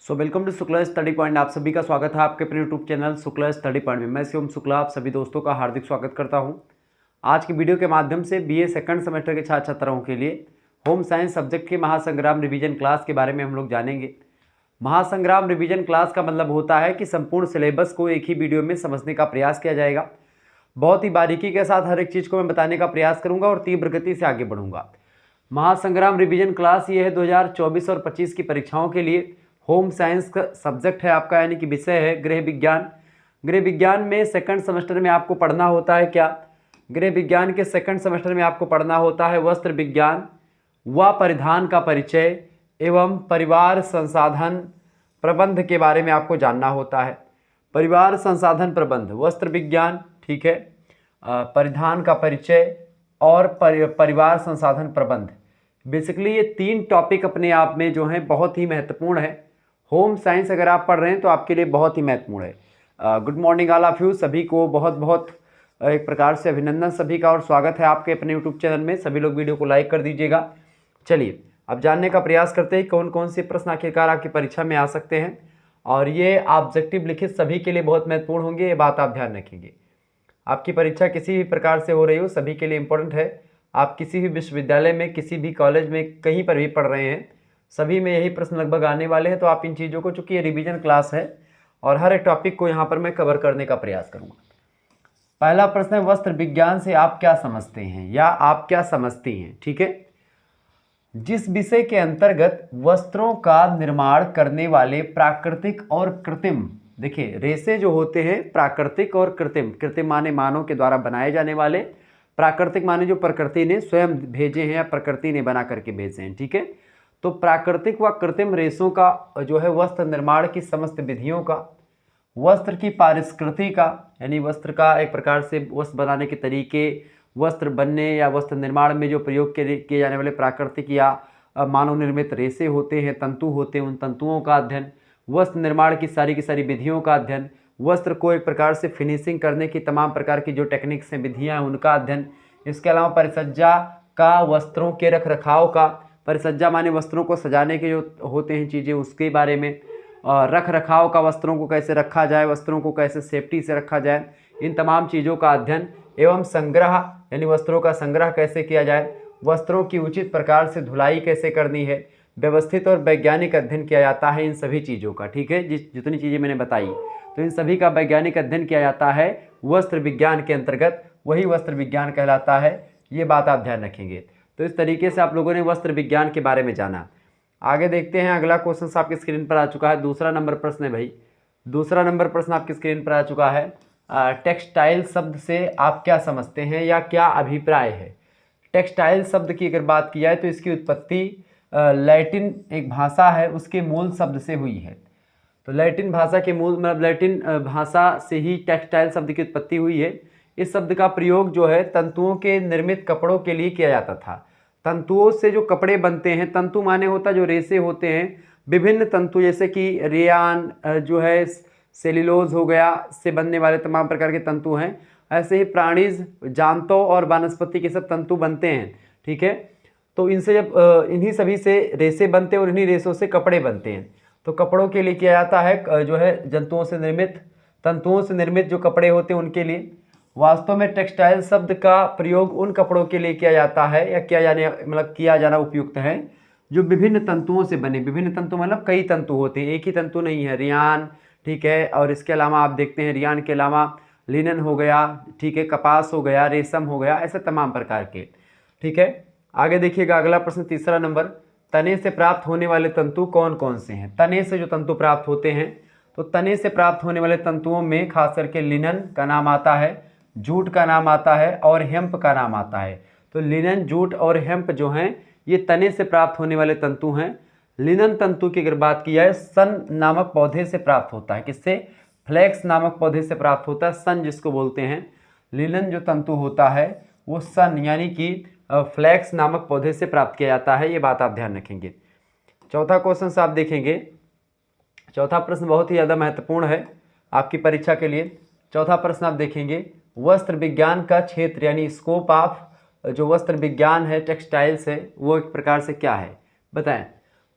Welcome to Shukla study point. आप सभी का स्वागत है आपके अपने YouTube channel Shukla study point में। मैं शिवम शुक्ला आप सभी दोस्तों का हार्दिक स्वागत करता हूं। आज की वीडियो के माध्यम से बीए सेकंड सेमेस्टर के छात्र छात्राओं के लिए होम साइंस सब्जेक्ट के महासंग्राम रिवीजन क्लास के बारे में हम लोग जानेंगे। महासंग्राम रिवीजन क्लास का मतलब होता है कि संपूर्ण सिलेबस को एक ही वीडियो में समझने का प्रयास किया जाएगा। बहुत ही बारीकी के साथ हर एक चीज़ को मैं बताने का प्रयास करूँगा और तीव्र गति से आगे बढ़ूँगा। महासंग्राम रिवीजन क्लास ये है 2024 और 25 की परीक्षाओं के लिए होम साइंस का सब्जेक्ट है आपका, यानी कि विषय है गृह विज्ञान। गृह विज्ञान में सेकंड सेमेस्टर में आपको पढ़ना होता है क्या? गृह विज्ञान के सेकंड सेमेस्टर में आपको पढ़ना होता है वस्त्र विज्ञान व परिधान का परिचय एवं परिवार संसाधन प्रबंध के बारे में आपको जानना होता है। परिवार संसाधन प्रबंध वस्त्र विज्ञान, ठीक है, परिधान का परिचय और परिवार संसाधन प्रबंध। बेसिकली ये तीन टॉपिक अपने आप में जो हैं बहुत ही महत्वपूर्ण है। होम साइंस अगर आप पढ़ रहे हैं तो आपके लिए बहुत ही महत्वपूर्ण है। Good morning all of you, सभी को बहुत बहुत एक प्रकार से अभिनंदन सभी का और स्वागत है आपके अपने यूट्यूब चैनल में। सभी लोग वीडियो को लाइक कर दीजिएगा। चलिए अब जानने का प्रयास करते हैं कौन कौन से प्रश्न आखिरकार आपकी परीक्षा में आ सकते हैं, और ये ऑब्जेक्टिव लिखित सभी के लिए बहुत महत्वपूर्ण होंगे, ये बात आप ध्यान रखेंगे। आपकी परीक्षा किसी भी प्रकार से हो रही हो सभी के लिए इम्पोर्टेंट है। आप किसी भी विश्वविद्यालय में, किसी भी कॉलेज में, कहीं पर भी पढ़ रहे हैं, सभी में यही प्रश्न लगभग आने वाले हैं। तो आप इन चीज़ों को, चूँकि ये रिवीजन क्लास है और हर एक टॉपिक को यहाँ पर मैं कवर करने का प्रयास करूँगा। पहला प्रश्न है वस्त्र विज्ञान से आप क्या समझते हैं या आप क्या समझती हैं, ठीक है। जिस विषय के अंतर्गत वस्त्रों का निर्माण करने वाले प्राकृतिक और कृत्रिम, देखिए रेसे जो होते हैं प्राकृतिक और कृत्रिम, कृत्रिम माने मानव के द्वारा बनाए जाने वाले, प्राकृतिक माने जो प्रकृति ने स्वयं भेजे हैं या प्रकृति ने बना करके भेजे हैं, ठीक है। तो प्राकृतिक व कृत्रिम रेशों का जो है वस्त्र निर्माण की समस्त विधियों का, वस्त्र की पारिस्कृति का, यानी वस्त्र का एक प्रकार से वस्त्र बनाने के तरीके, वस्त्र बनने या वस्त्र निर्माण में जो प्रयोग किए जाने वाले प्राकृतिक या मानव निर्मित रेशे होते हैं, तंतु होते हैं, उन तंतुओं का अध्ययन, वस्त्र निर्माण की सारी विधियों का अध्ययन, वस्त्र को एक प्रकार से फिनिशिंग करने की तमाम प्रकार की जो टेक्निक्स हैं, विधियाँ हैं, उनका अध्ययन। इसके अलावा परिसज्जा का, वस्त्रों के रख रखाव का, परिसज्जा माने वस्त्रों को सजाने के जो होते हैं चीज़ें, उसके बारे में, रख रखाव का, वस्त्रों को कैसे रखा जाए, वस्त्रों को कैसे सेफ्टी से रखा जाए, इन तमाम चीज़ों का अध्ययन। एवं संग्रह, यानी वस्त्रों का संग्रह कैसे किया जाए, वस्त्रों की उचित प्रकार से धुलाई कैसे करनी है, व्यवस्थित और वैज्ञानिक अध्ययन किया जाता है इन सभी चीज़ों का, ठीक है। जितनी चीज़ें मैंने बताई तो इन सभी का वैज्ञानिक अध्ययन किया जाता है वस्त्र विज्ञान के अंतर्गत, वही वस्त्र विज्ञान कहलाता है। ये बात आप ध्यान रखेंगे। तो इस तरीके से आप लोगों ने वस्त्र विज्ञान के बारे में जाना। आगे देखते हैं, अगला क्वेश्चन आपकी स्क्रीन पर आ चुका है। दूसरा नंबर प्रश्न है भाई, दूसरा नंबर प्रश्न आपकी स्क्रीन पर आ चुका है। टेक्सटाइल शब्द से आप क्या समझते हैं या क्या अभिप्राय है? टेक्सटाइल शब्द की अगर बात की जाए तो इसकी उत्पत्ति लैटिन एक भाषा है उसके मूल शब्द से हुई है। तो लैटिन भाषा के मूल, मतलब लैटिन भाषा से ही टेक्सटाइल शब्द की उत्पत्ति हुई है। इस शब्द का प्रयोग जो है तंतुओं के निर्मित कपड़ों के लिए किया जाता था। तंतुओं से जो कपड़े बनते हैं, तंतु माने होता जो रेशे होते हैं, विभिन्न तंतु जैसे कि रेयान जो है, सेल्यूलोज हो गया, से बनने वाले तमाम प्रकार के तंतु हैं। ऐसे ही प्राणीज, जानतों और वनस्पति के सब तंतु बनते हैं, ठीक है। तो इनसे जब इन्हीं सभी से रेशे बनते हैं और इन्हीं रेशों से कपड़े बनते हैं। तो कपड़ों के लिए किया जाता है जो है जंतुओं से निर्मित, तंतुओं से निर्मित जो कपड़े होते हैं उनके लिए। वास्तव में टेक्सटाइल शब्द का प्रयोग उन कपड़ों के लिए किया जाता है या किया जाना उपयुक्त है जो विभिन्न तंतुओं से बने। विभिन्न तंतु मतलब कई तंतु होते हैं, एक ही तंतु नहीं है। रियान, ठीक है, और इसके अलावा आप देखते हैं रियान के अलावा लिनन हो गया, ठीक है, कपास हो गया, रेशम हो गया, ऐसे तमाम प्रकार के, ठीक है। आगे देखिएगा अगला प्रश्न, तीसरा नंबर, तने से प्राप्त होने वाले तंतु कौन कौन से हैं? तने से जो तंतु प्राप्त होते हैं, तो तने से प्राप्त होने वाले तंतुओं में खास करके लिनन का नाम आता है, जूट का नाम आता है और हेम्प का नाम आता है। तो लिनन, जूट और हेम्प जो हैं ये तने से प्राप्त होने वाले तंतु हैं। लिनन तंतु की अगर बात की जाए, सन नामक पौधे से प्राप्त होता है। किससे? फ्लैक्स नामक पौधे से प्राप्त होता है, सन जिसको बोलते हैं। लिनन जो तंतु होता है वो सन यानी कि फ्लैक्स नामक पौधे से प्राप्त किया जाता है। ये बात आप ध्यान रखेंगे। चौथा क्वेश्चन आप देखेंगे, चौथा प्रश्न बहुत ही ज़्यादा महत्वपूर्ण है आपकी परीक्षा के लिए। चौथा प्रश्न आप देखेंगे, वस्त्र विज्ञान का क्षेत्र यानी स्कोप ऑफ जो वस्त्र विज्ञान है, टेक्सटाइल्स है, वो एक प्रकार से क्या है बताएं।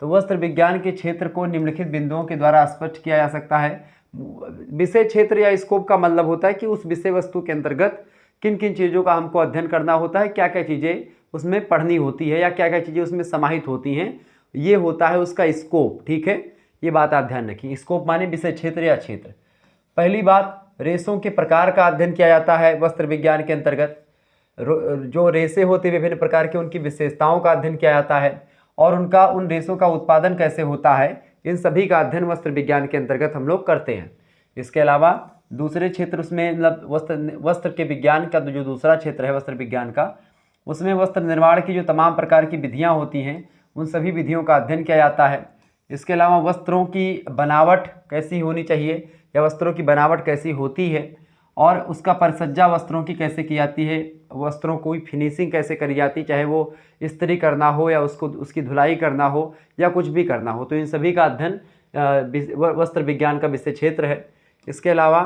तो वस्त्र विज्ञान के क्षेत्र को निम्नलिखित बिंदुओं के द्वारा स्पष्ट किया जा सकता है। विषय क्षेत्र या स्कोप का मतलब होता है कि उस विषय वस्तु के अंतर्गत किन किन चीज़ों का हमको अध्ययन करना होता है, क्या क्या चीज़ें उसमें पढ़नी होती है या क्या क्या चीज़ें उसमें समाहित होती हैं, ये होता है उसका स्कोप। ठीक है, ये बात आप ध्यान रखिए। स्कोप माने विषय क्षेत्र या क्षेत्र। पहली बात, रेशों के प्रकार का अध्ययन किया जाता है वस्त्र विज्ञान के अंतर्गत। जो रेशे होते हैं विभिन्न प्रकार के, उनकी विशेषताओं का अध्ययन किया जाता है और उन रेशों का उत्पादन कैसे होता है, इन सभी का अध्ययन वस्त्र विज्ञान के अंतर्गत हम लोग करते हैं। इसके अलावा दूसरे क्षेत्र उसमें मतलब वस्त्र के विज्ञान का जो दूसरा क्षेत्र है वस्त्र विज्ञान का, उसमें वस्त्र निर्माण की जो तमाम प्रकार की विधियाँ होती हैं उन सभी विधियों का अध्ययन किया जाता है। इसके अलावा वस्त्रों की बनावट कैसी होनी चाहिए या वस्त्रों की बनावट कैसी होती है और उसका परिसज्जा वस्त्रों की कैसे की जाती है, वस्त्रों को फिनिशिंग कैसे करी जाती है, चाहे वो इस्त्री करना हो या उसकी धुलाई करना हो या कुछ भी करना हो, तो इन सभी का अध्ययन वस्त्र विज्ञान का विषय क्षेत्र है। इसके अलावा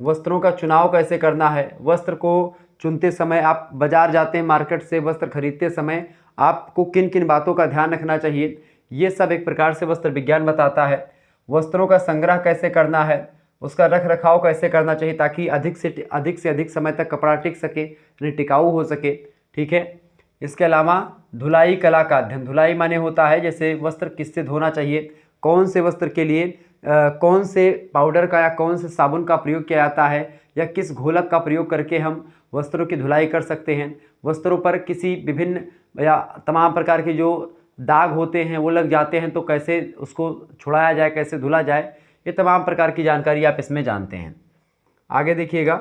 वस्त्रों का चुनाव कैसे करना है, वस्त्र को चुनते समय आप बाज़ार जाते हैं, मार्केट से वस्त्र खरीदते समय आपको किन किन बातों का ध्यान रखना चाहिए, ये सब एक प्रकार से वस्त्र विज्ञान बताता है। वस्त्रों का संग्रह कैसे करना है, उसका रख रखाव कैसे करना चाहिए ताकि अधिक से अधिक समय तक कपड़ा टिक सके, टिकाऊ हो सके। ठीक है, इसके अलावा धुलाई कला का अध्ययन। धुलाई माने होता है जैसे वस्त्र किससे धोना चाहिए, कौन से वस्त्र के लिए कौन से पाउडर का या कौन से साबुन का प्रयोग किया जाता है या किस घोलक का प्रयोग करके हम वस्त्रों की धुलाई कर सकते हैं। वस्त्रों पर किसी विभिन्न या तमाम प्रकार के जो दाग होते हैं वो लग जाते हैं तो कैसे उसको छुड़ाया जाए, कैसे धुला जाए, ये तमाम प्रकार की जानकारी आप इसमें जानते हैं। आगे देखिएगा,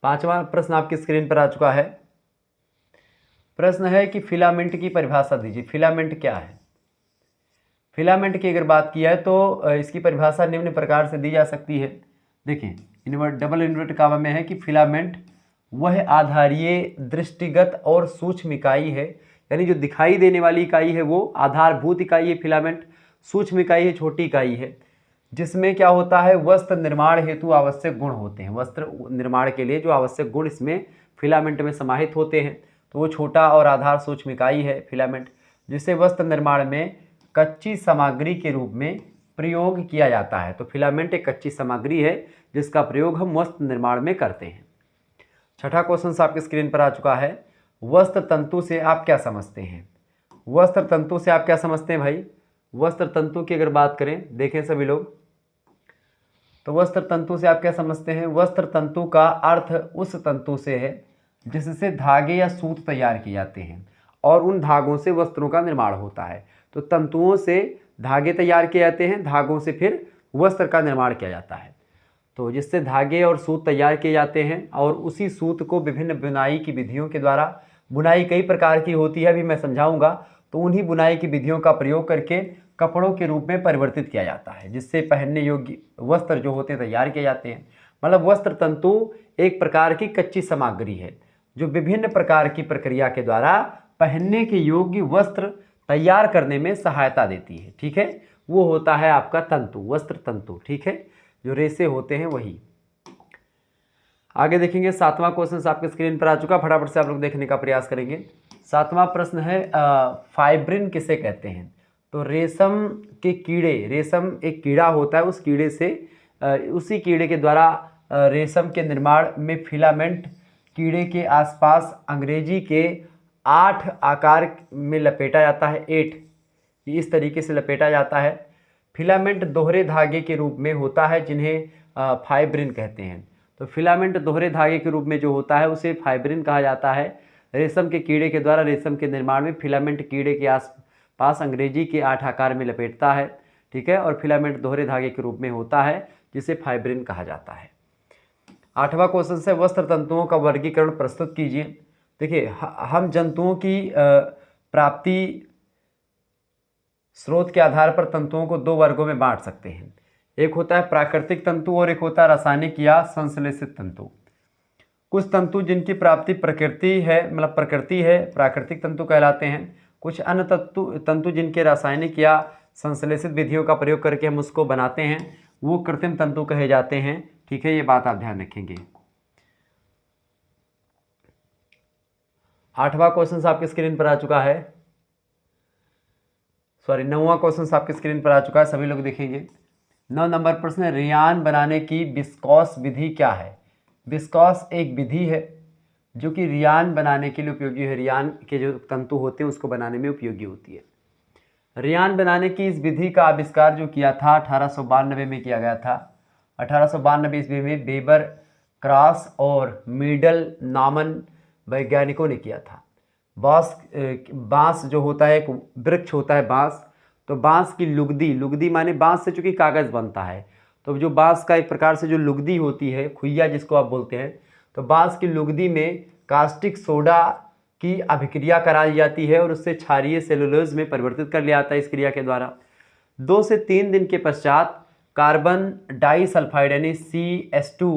5वां प्रश्न आपकी स्क्रीन पर आ चुका है। प्रश्न है कि फिलामेंट की परिभाषा दीजिए। फिलामेंट क्या है? फिलामेंट की अगर बात की है तो इसकी परिभाषा निम्न प्रकार से दी जा सकती है। देखिए, डबल इन्वर्ट कामा में है कि फिलामेंट वह आधारीय, दृष्टिगत और सूक्ष्म इकाई है, यानी जो दिखाई देने वाली इकाई है वो आधारभूत इकाई है फिलामेंट, सूक्ष्म इकाई है, छोटी इकाई है, जिसमें क्या होता है वस्त्र निर्माण हेतु आवश्यक गुण होते हैं। वस्त्र निर्माण के लिए जो आवश्यक गुण इसमें फिलामेंट में समाहित होते हैं, तो वो छोटा और आधार सूक्ष्म इकाई है फिलामेंट, जिसे वस्त्र निर्माण में कच्ची सामग्री के रूप में प्रयोग किया जाता है। तो फिलामेंट एक कच्ची सामग्री है जिसका प्रयोग हम वस्त्र निर्माण में करते हैं। छठा क्वेश्चन आपकी स्क्रीन पर आ चुका है। वस्त्र तंतु से आप क्या समझते हैं? वस्त्र तंतु से आप क्या समझते हैं भाई? वस्त्र तंतु की अगर बात करें, देखें सभी लोग, तो वस्त्र तंतु से आप क्या समझते हैं? वस्त्र तंतु का अर्थ उस तंतु से है जिससे धागे या सूत तैयार किए जाते हैं और उन धागों से वस्त्रों का निर्माण होता है। तो तंतुओं से धागे तैयार किए जाते हैं, धागों से फिर वस्त्र का निर्माण किया जाता है। तो जिससे धागे और सूत तैयार किए जाते हैं और उसी सूत को विभिन्न बुनाई की विधियों के द्वारा, बुनाई कई प्रकार की होती है, अभी मैं समझाऊंगा, तो उन्हीं बुनाई की विधियों का प्रयोग करके कपड़ों के रूप में परिवर्तित किया जाता है, जिससे पहनने योग्य वस्त्र जो होते हैं तैयार किए जाते हैं। मतलब वस्त्र तंतु एक प्रकार की कच्ची सामग्री है जो विभिन्न प्रकार की प्रक्रिया के द्वारा पहनने के योग्य वस्त्र तैयार करने में सहायता देती है। ठीक है, वो होता है आपका तंतु, वस्त्र तंतु। ठीक है, जो रेशे होते हैं वही। आगे देखेंगे, 7वां क्वेश्चन आपके स्क्रीन पर आ चुका, फटाफट से आप लोग देखने का प्रयास करेंगे। 7वां प्रश्न है फाइब्रिन किसे कहते हैं? तो रेशम के कीड़े, रेशम एक कीड़ा होता है, उस कीड़े से उसी कीड़े के द्वारा रेशम के निर्माण में फिलामेंट कीड़े के आसपास अंग्रेजी के 8 आकार में लपेटा जाता है। 8 इस तरीके से लपेटा जाता है। फिलामेंट दोहरे धागे के रूप में होता है जिन्हें फाइब्रिन कहते हैं। तो फिलामेंट दोहरे धागे के रूप में जो होता है उसे फाइब्रिन कहा जाता है। रेशम के कीड़े के द्वारा रेशम के निर्माण में फिलामेंट कीड़े के आसपास अंग्रेजी के 8 आकार में लपेटता है। ठीक है, और फिलामेंट दोहरे धागे के रूप में होता है जिसे फाइब्रिन कहा जाता है। 8वां क्वेश्चन से वस्त्र तंतुओं का वर्गीकरण प्रस्तुत कीजिए। देखिए, हम जंतुओं की प्राप्ति स्रोत के आधार पर तंतुओं को 2 वर्गों में बांट सकते हैं। एक होता है प्राकृतिक तंतु और एक होता है रासायनिक या संश्लेषित तंतु। कुछ तंतु जिनकी प्राप्ति प्रकृति है, मतलब प्रकृति है, प्राकृतिक तंतु कहलाते हैं। कुछ अन्य तंतु जिनके रासायनिक या संश्लेषित विधियों का प्रयोग करके हम उसको बनाते हैं वो कृत्रिम तंतु कहे जाते हैं। ठीक है, ये बात आप ध्यान रखेंगे। 8वां क्वेश्चन आपकी स्क्रीन पर आ चुका है, सॉरी 9वां क्वेश्चन आपकी स्क्रीन पर आ चुका है, सभी लोग देखेंगे। 9 नंबर प्रश्न है, रेयान बनाने की विस्कॉस विधि क्या है। विस्कॉस एक विधि है जो कि रेयान बनाने के लिए उपयोगी है, रेयान के जो तंतु होते हैं उसको बनाने में उपयोगी होती है। रेयान बनाने की इस विधि का आविष्कार जो किया था 1892 में किया गया था। 1892 ईस्वी में वेबर, क्रॉस और मीडल नामन वैज्ञानिकों ने किया था। बांस जो होता है एक वृक्ष होता है बांस, तो बांस की लुगदी माने बांस से चूंकि कागज़ बनता है, तो जो बांस का एक प्रकार से जो लुगदी होती है, खुइया जिसको आप बोलते हैं, तो बांस की लुगदी में कास्टिक सोडा की अभिक्रिया कराई जाती है और उससे क्षारीय सेलुलोज में परिवर्तित कर लिया जाता है इस क्रिया के द्वारा। 2 से 3 दिन के पश्चात कार्बन डाइसल्फाइड यानी CH2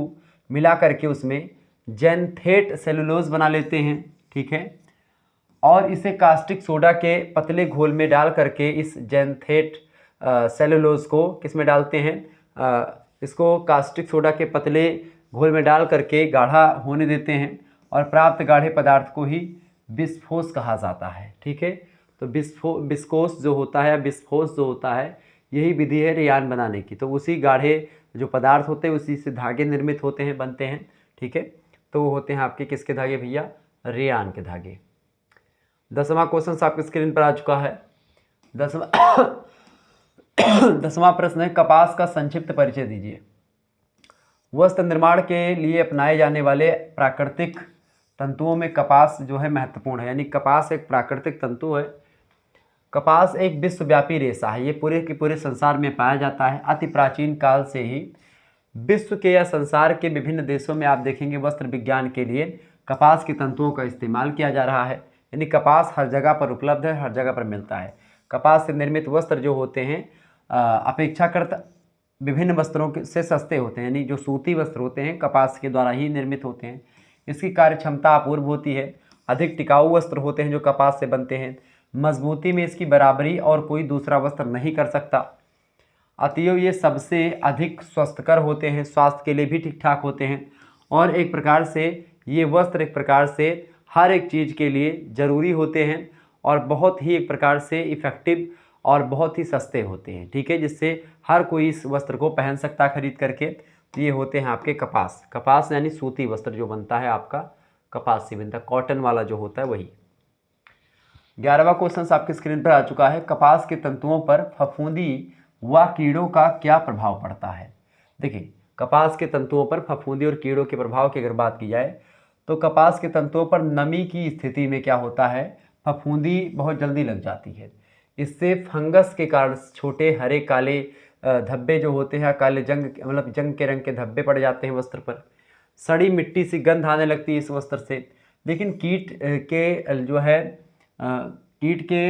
मिला करके उसमें जैंथेट सेलुलोज बना लेते हैं, ठीक है। और इसे कास्टिक सोडा के पतले घोल में डाल करके इस जैंथेट सेलुलोज को किस में डालते हैं, इसको कास्टिक सोडा के पतले घोल में डाल करके गाढ़ा होने देते हैं और प्राप्त गाढ़े पदार्थ को ही बिस्फोस कहा जाता है, ठीक है। तो बिस्कोस जो होता है, बिस्फोस जो होता है, यही विधि है रेयान बनाने की। तो उसी गाढ़े जो पदार्थ होते हैं उसी से धागे निर्मित होते हैं, बनते हैं, ठीक है। तो वो होते हैं आपके किसके धागे भैया, रेयान के धागे। 10वां क्वेश्चन आपकी स्क्रीन पर आ चुका है। 10वां प्रश्न है, कपास का संक्षिप्त परिचय दीजिए। वस्त्र निर्माण के लिए अपनाए जाने वाले प्राकृतिक तंतुओं में कपास जो है महत्वपूर्ण है, यानी कपास एक प्राकृतिक तंतु है। कपास एक विश्वव्यापी रेशा है, ये पूरे के पूरे संसार में पाया जाता है। अति प्राचीन काल से ही विश्व के या संसार के विभिन्न देशों में आप देखेंगे वस्त्र विज्ञान के लिए कपास के तंतुओं का इस्तेमाल किया जा रहा है, यानी कपास हर जगह पर उपलब्ध है, हर जगह पर मिलता है। कपास से निर्मित वस्त्र जो होते हैं अपेक्षाकृत विभिन्न वस्त्रों से सस्ते होते हैं, यानी जो सूती वस्त्र होते हैं कपास के द्वारा ही निर्मित होते हैं। इसकी कार्य क्षमता अपूर्व होती है। अधिक टिकाऊ वस्त्र होते हैं जो कपास से बनते हैं। मजबूती में इसकी बराबरी और कोई दूसरा वस्त्र नहीं कर सकता। अतएव ये सबसे अधिक स्वस्थकर होते हैं, स्वास्थ्य के लिए भी ठीक ठाक होते हैं और एक प्रकार से ये वस्त्र एक प्रकार से हर एक चीज़ के लिए ज़रूरी होते हैं और बहुत ही एक प्रकार से इफ़ेक्टिव और बहुत ही सस्ते होते हैं, ठीक है, जिससे हर कोई इस वस्त्र को पहन सकता है खरीद करके। तो ये होते हैं आपके कपास यानी सूती वस्त्र जो बनता है आपका कपास से बनता है, कॉटन वाला जो होता है वही। 11वां क्वेश्चन आपकी स्क्रीन पर आ चुका है, कपास के तंतुओं पर फफूंदी व कीड़ों का क्या प्रभाव पड़ता है। देखिए, कपास के तंतुओं पर फफूंदी और कीड़ों के प्रभाव की अगर बात की जाए तो कपास के तंतुओं पर नमी की स्थिति में क्या होता है, फफूंदी बहुत जल्दी लग जाती है। इससे फंगस के कारण छोटे हरे काले धब्बे जो होते हैं, काले जंग मतलब जंग के रंग के धब्बे पड़ जाते हैं वस्त्र पर। सड़ी मिट्टी सी गंध आने लगती है इस वस्त्र से। लेकिन कीट के जो है कीट के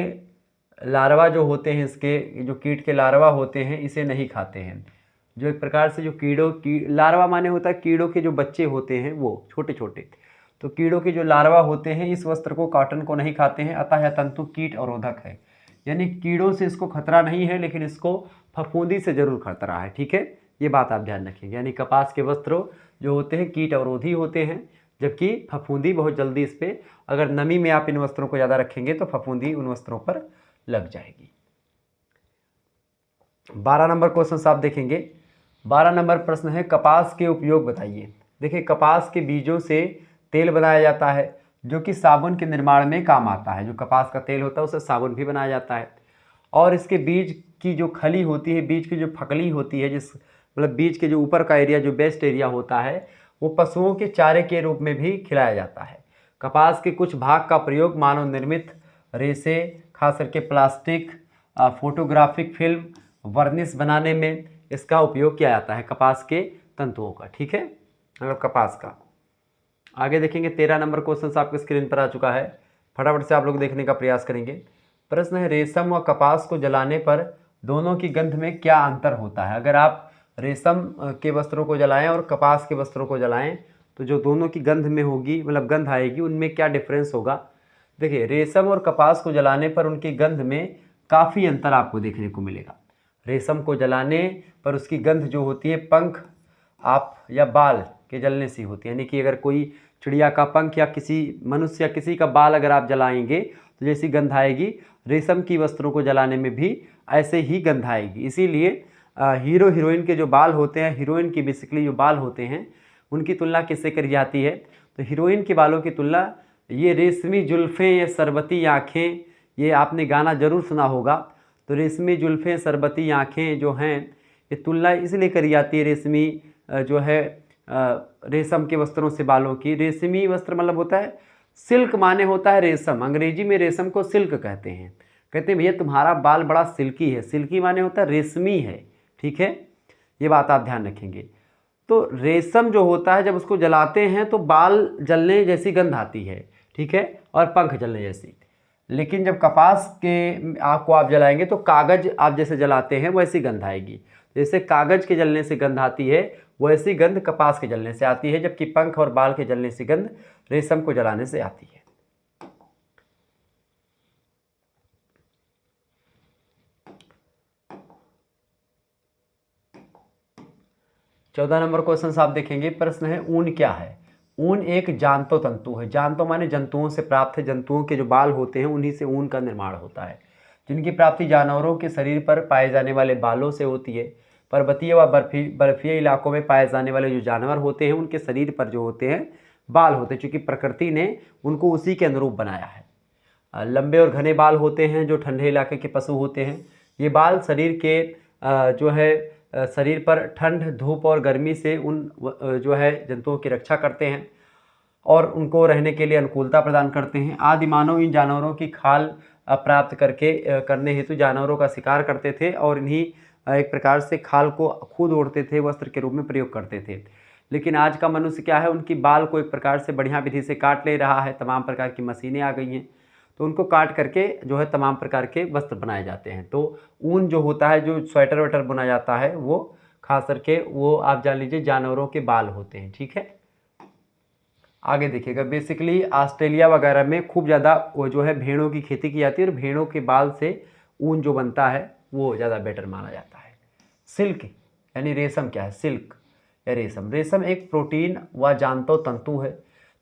लार्वा जो होते हैं, इसके जो कीट के लार्वा होते हैं इसे नहीं खाते हैं। जो एक प्रकार से जो कीड़ों की लार्वा माने होता है कीड़ों के जो बच्चे होते हैं वो छोटे छोटे, तो कीड़ों के जो लार्वा होते हैं इस वस्त्र को कॉटन को नहीं खाते हैं, अतः यह तंतु कीट अवरोधक है। यानी कीड़ों से इसको खतरा नहीं है लेकिन इसको फफूंदी से जरूर खतरा है, ठीक है, ये बात आप ध्यान रखेंगे। यानी कपास के वस्त्र जो होते हैं कीट अवरोधी होते हैं, जबकि फफूंदी बहुत जल्दी इस पर अगर नमी में आप इन वस्त्रों को ज़्यादा रखेंगे तो फफूंदी उन वस्त्रों पर लग जाएगी। 12 नंबर क्वेश्चन आप देखेंगे। 12 नंबर प्रश्न है, कपास के उपयोग बताइए। देखिए, कपास के बीजों से तेल बनाया जाता है जो कि साबुन के निर्माण में काम आता है। जो कपास का तेल होता है उससे साबुन भी बनाया जाता है। और इसके बीज की जो खली होती है, बीज की जो फकली होती है, जिस मतलब बीज के जो ऊपर का एरिया जो बेस्ट एरिया होता है, वो पशुओं के चारे के रूप में भी खिलाया जाता है। कपास के कुछ भाग का प्रयोग मानव निर्मित रेशे, खास करके प्लास्टिक, फोटोग्राफिक फिल्म, वर्निश बनाने में इसका उपयोग किया जाता है कपास के तंतुओं का, ठीक है, मतलब कपास का। आगे देखेंगे 13 नंबर क्वेश्चन आपके स्क्रीन पर आ चुका है, फटाफट से आप लोग देखने का प्रयास करेंगे। प्रश्न है, रेशम व कपास को जलाने पर दोनों की गंध में क्या अंतर होता है। अगर आप रेशम के वस्त्रों को जलाएं और कपास के वस्त्रों को जलाएं तो जो दोनों की गंध में होगी, मतलब गंध आएगी, उनमें क्या डिफरेंस होगा। देखिए, रेशम और कपास को जलाने पर उनकी गंध में काफ़ी अंतर आपको देखने को मिलेगा। रेशम को जलाने पर उसकी गंध जो होती है, पंख आप या बाल के जलने से होती है। यानी कि अगर कोई चिड़िया का पंख या किसी मनुष्य या किसी का बाल अगर आप जलाएंगे तो जैसी गंध आएगी, रेशम की वस्त्रों को जलाने में भी ऐसे ही गंध आएगी। इसीलिए हीरो हीरोइन के जो बाल होते हैं, हीरोइन की बेसिकली जो बाल होते हैं, उनकी तुलना किससे करी जाती है? तो हीरोइन के बालों की तुलना ये रेशमी जुल्फ़ें, ये शरबती आँखें, ये आपने गाना ज़रूर सुना होगा। तो रेशमी जुल्फ़ें, शरबती आँखें जो हैं, ये तुलना इसलिए करी जाती है रेशमी जो है रेशम के वस्त्रों से बालों की। रेशमी वस्त्र मतलब होता है सिल्क, माने होता है रेशम। अंग्रेजी में रेशम को सिल्क कहते हैं। कहते हैं भैया तुम्हारा बाल बड़ा सिल्की है। सिल्की माने होता है रेशमी है, ठीक है, ये बात आप ध्यान रखेंगे। तो रेशम जो होता है जब उसको जलाते हैं तो बाल जलने जैसी गंध आती है, ठीक है, और पंख जलने जैसी। लेकिन जब कपास के आग को आप जलाएंगे तो कागज़ आप जैसे जलाते हैं वैसी गंध आएगी। जैसे कागज़ के जलने से गंध आती है वैसी गंध कपास के जलने से आती है, जबकि पंख और बाल के जलने से गंध रेशम को जलाने से आती है। चौदह नंबर क्वेश्चन आप देखेंगे। प्रश्न है ऊन क्या है? ऊन एक जांतो तंतु है। जांतो माने जंतुओं से प्राप्त है। जंतुओं के जो बाल होते हैं उन्हीं से ऊन का निर्माण होता है, जिनकी प्राप्ति जानवरों के शरीर पर पाए जाने वाले बालों से होती है। पर्वतीय व बर्फीय इलाकों में पाए जाने वाले जो जानवर होते हैं उनके शरीर पर जो होते हैं बाल होते हैं, चूँकि प्रकृति ने उनको उसी के अनुरूप बनाया है। लंबे और घने बाल होते हैं जो ठंडे इलाके के पशु होते हैं। ये बाल शरीर के जो है शरीर पर ठंड, धूप और गर्मी से उन जो है जंतुओं की रक्षा करते हैं और उनको रहने के लिए अनुकूलता प्रदान करते हैं। आदि मानव इन जानवरों की खाल प्राप्त करने हेतु जानवरों का शिकार करते थे और इन्हीं एक प्रकार से खाल को खुद ओढ़ते थे, वस्त्र के रूप में प्रयोग करते थे। लेकिन आज का मनुष्य क्या है, उनकी बाल को एक प्रकार से बढ़िया विधि से काट ले रहा है। तमाम प्रकार की मशीनें आ गई हैं तो उनको काट करके जो है तमाम प्रकार के वस्त्र बनाए जाते हैं। तो ऊन जो होता है, जो स्वेटर वेटर बुना जाता है, वो खास करके वो आप जान लीजिए जानवरों के बाल होते हैं, ठीक है। आगे देखिएगा, बेसिकली ऑस्ट्रेलिया वगैरह में खूब ज़्यादा वो जो है भेड़ों की खेती की जाती है और भेड़ों के बाल से ऊन जो बनता है वो ज़्यादा बेटर माना जाता है। सिल्क यानी रेशम क्या है? सिल्क या रेशम। रेशम एक प्रोटीन व जांतो तंतु है।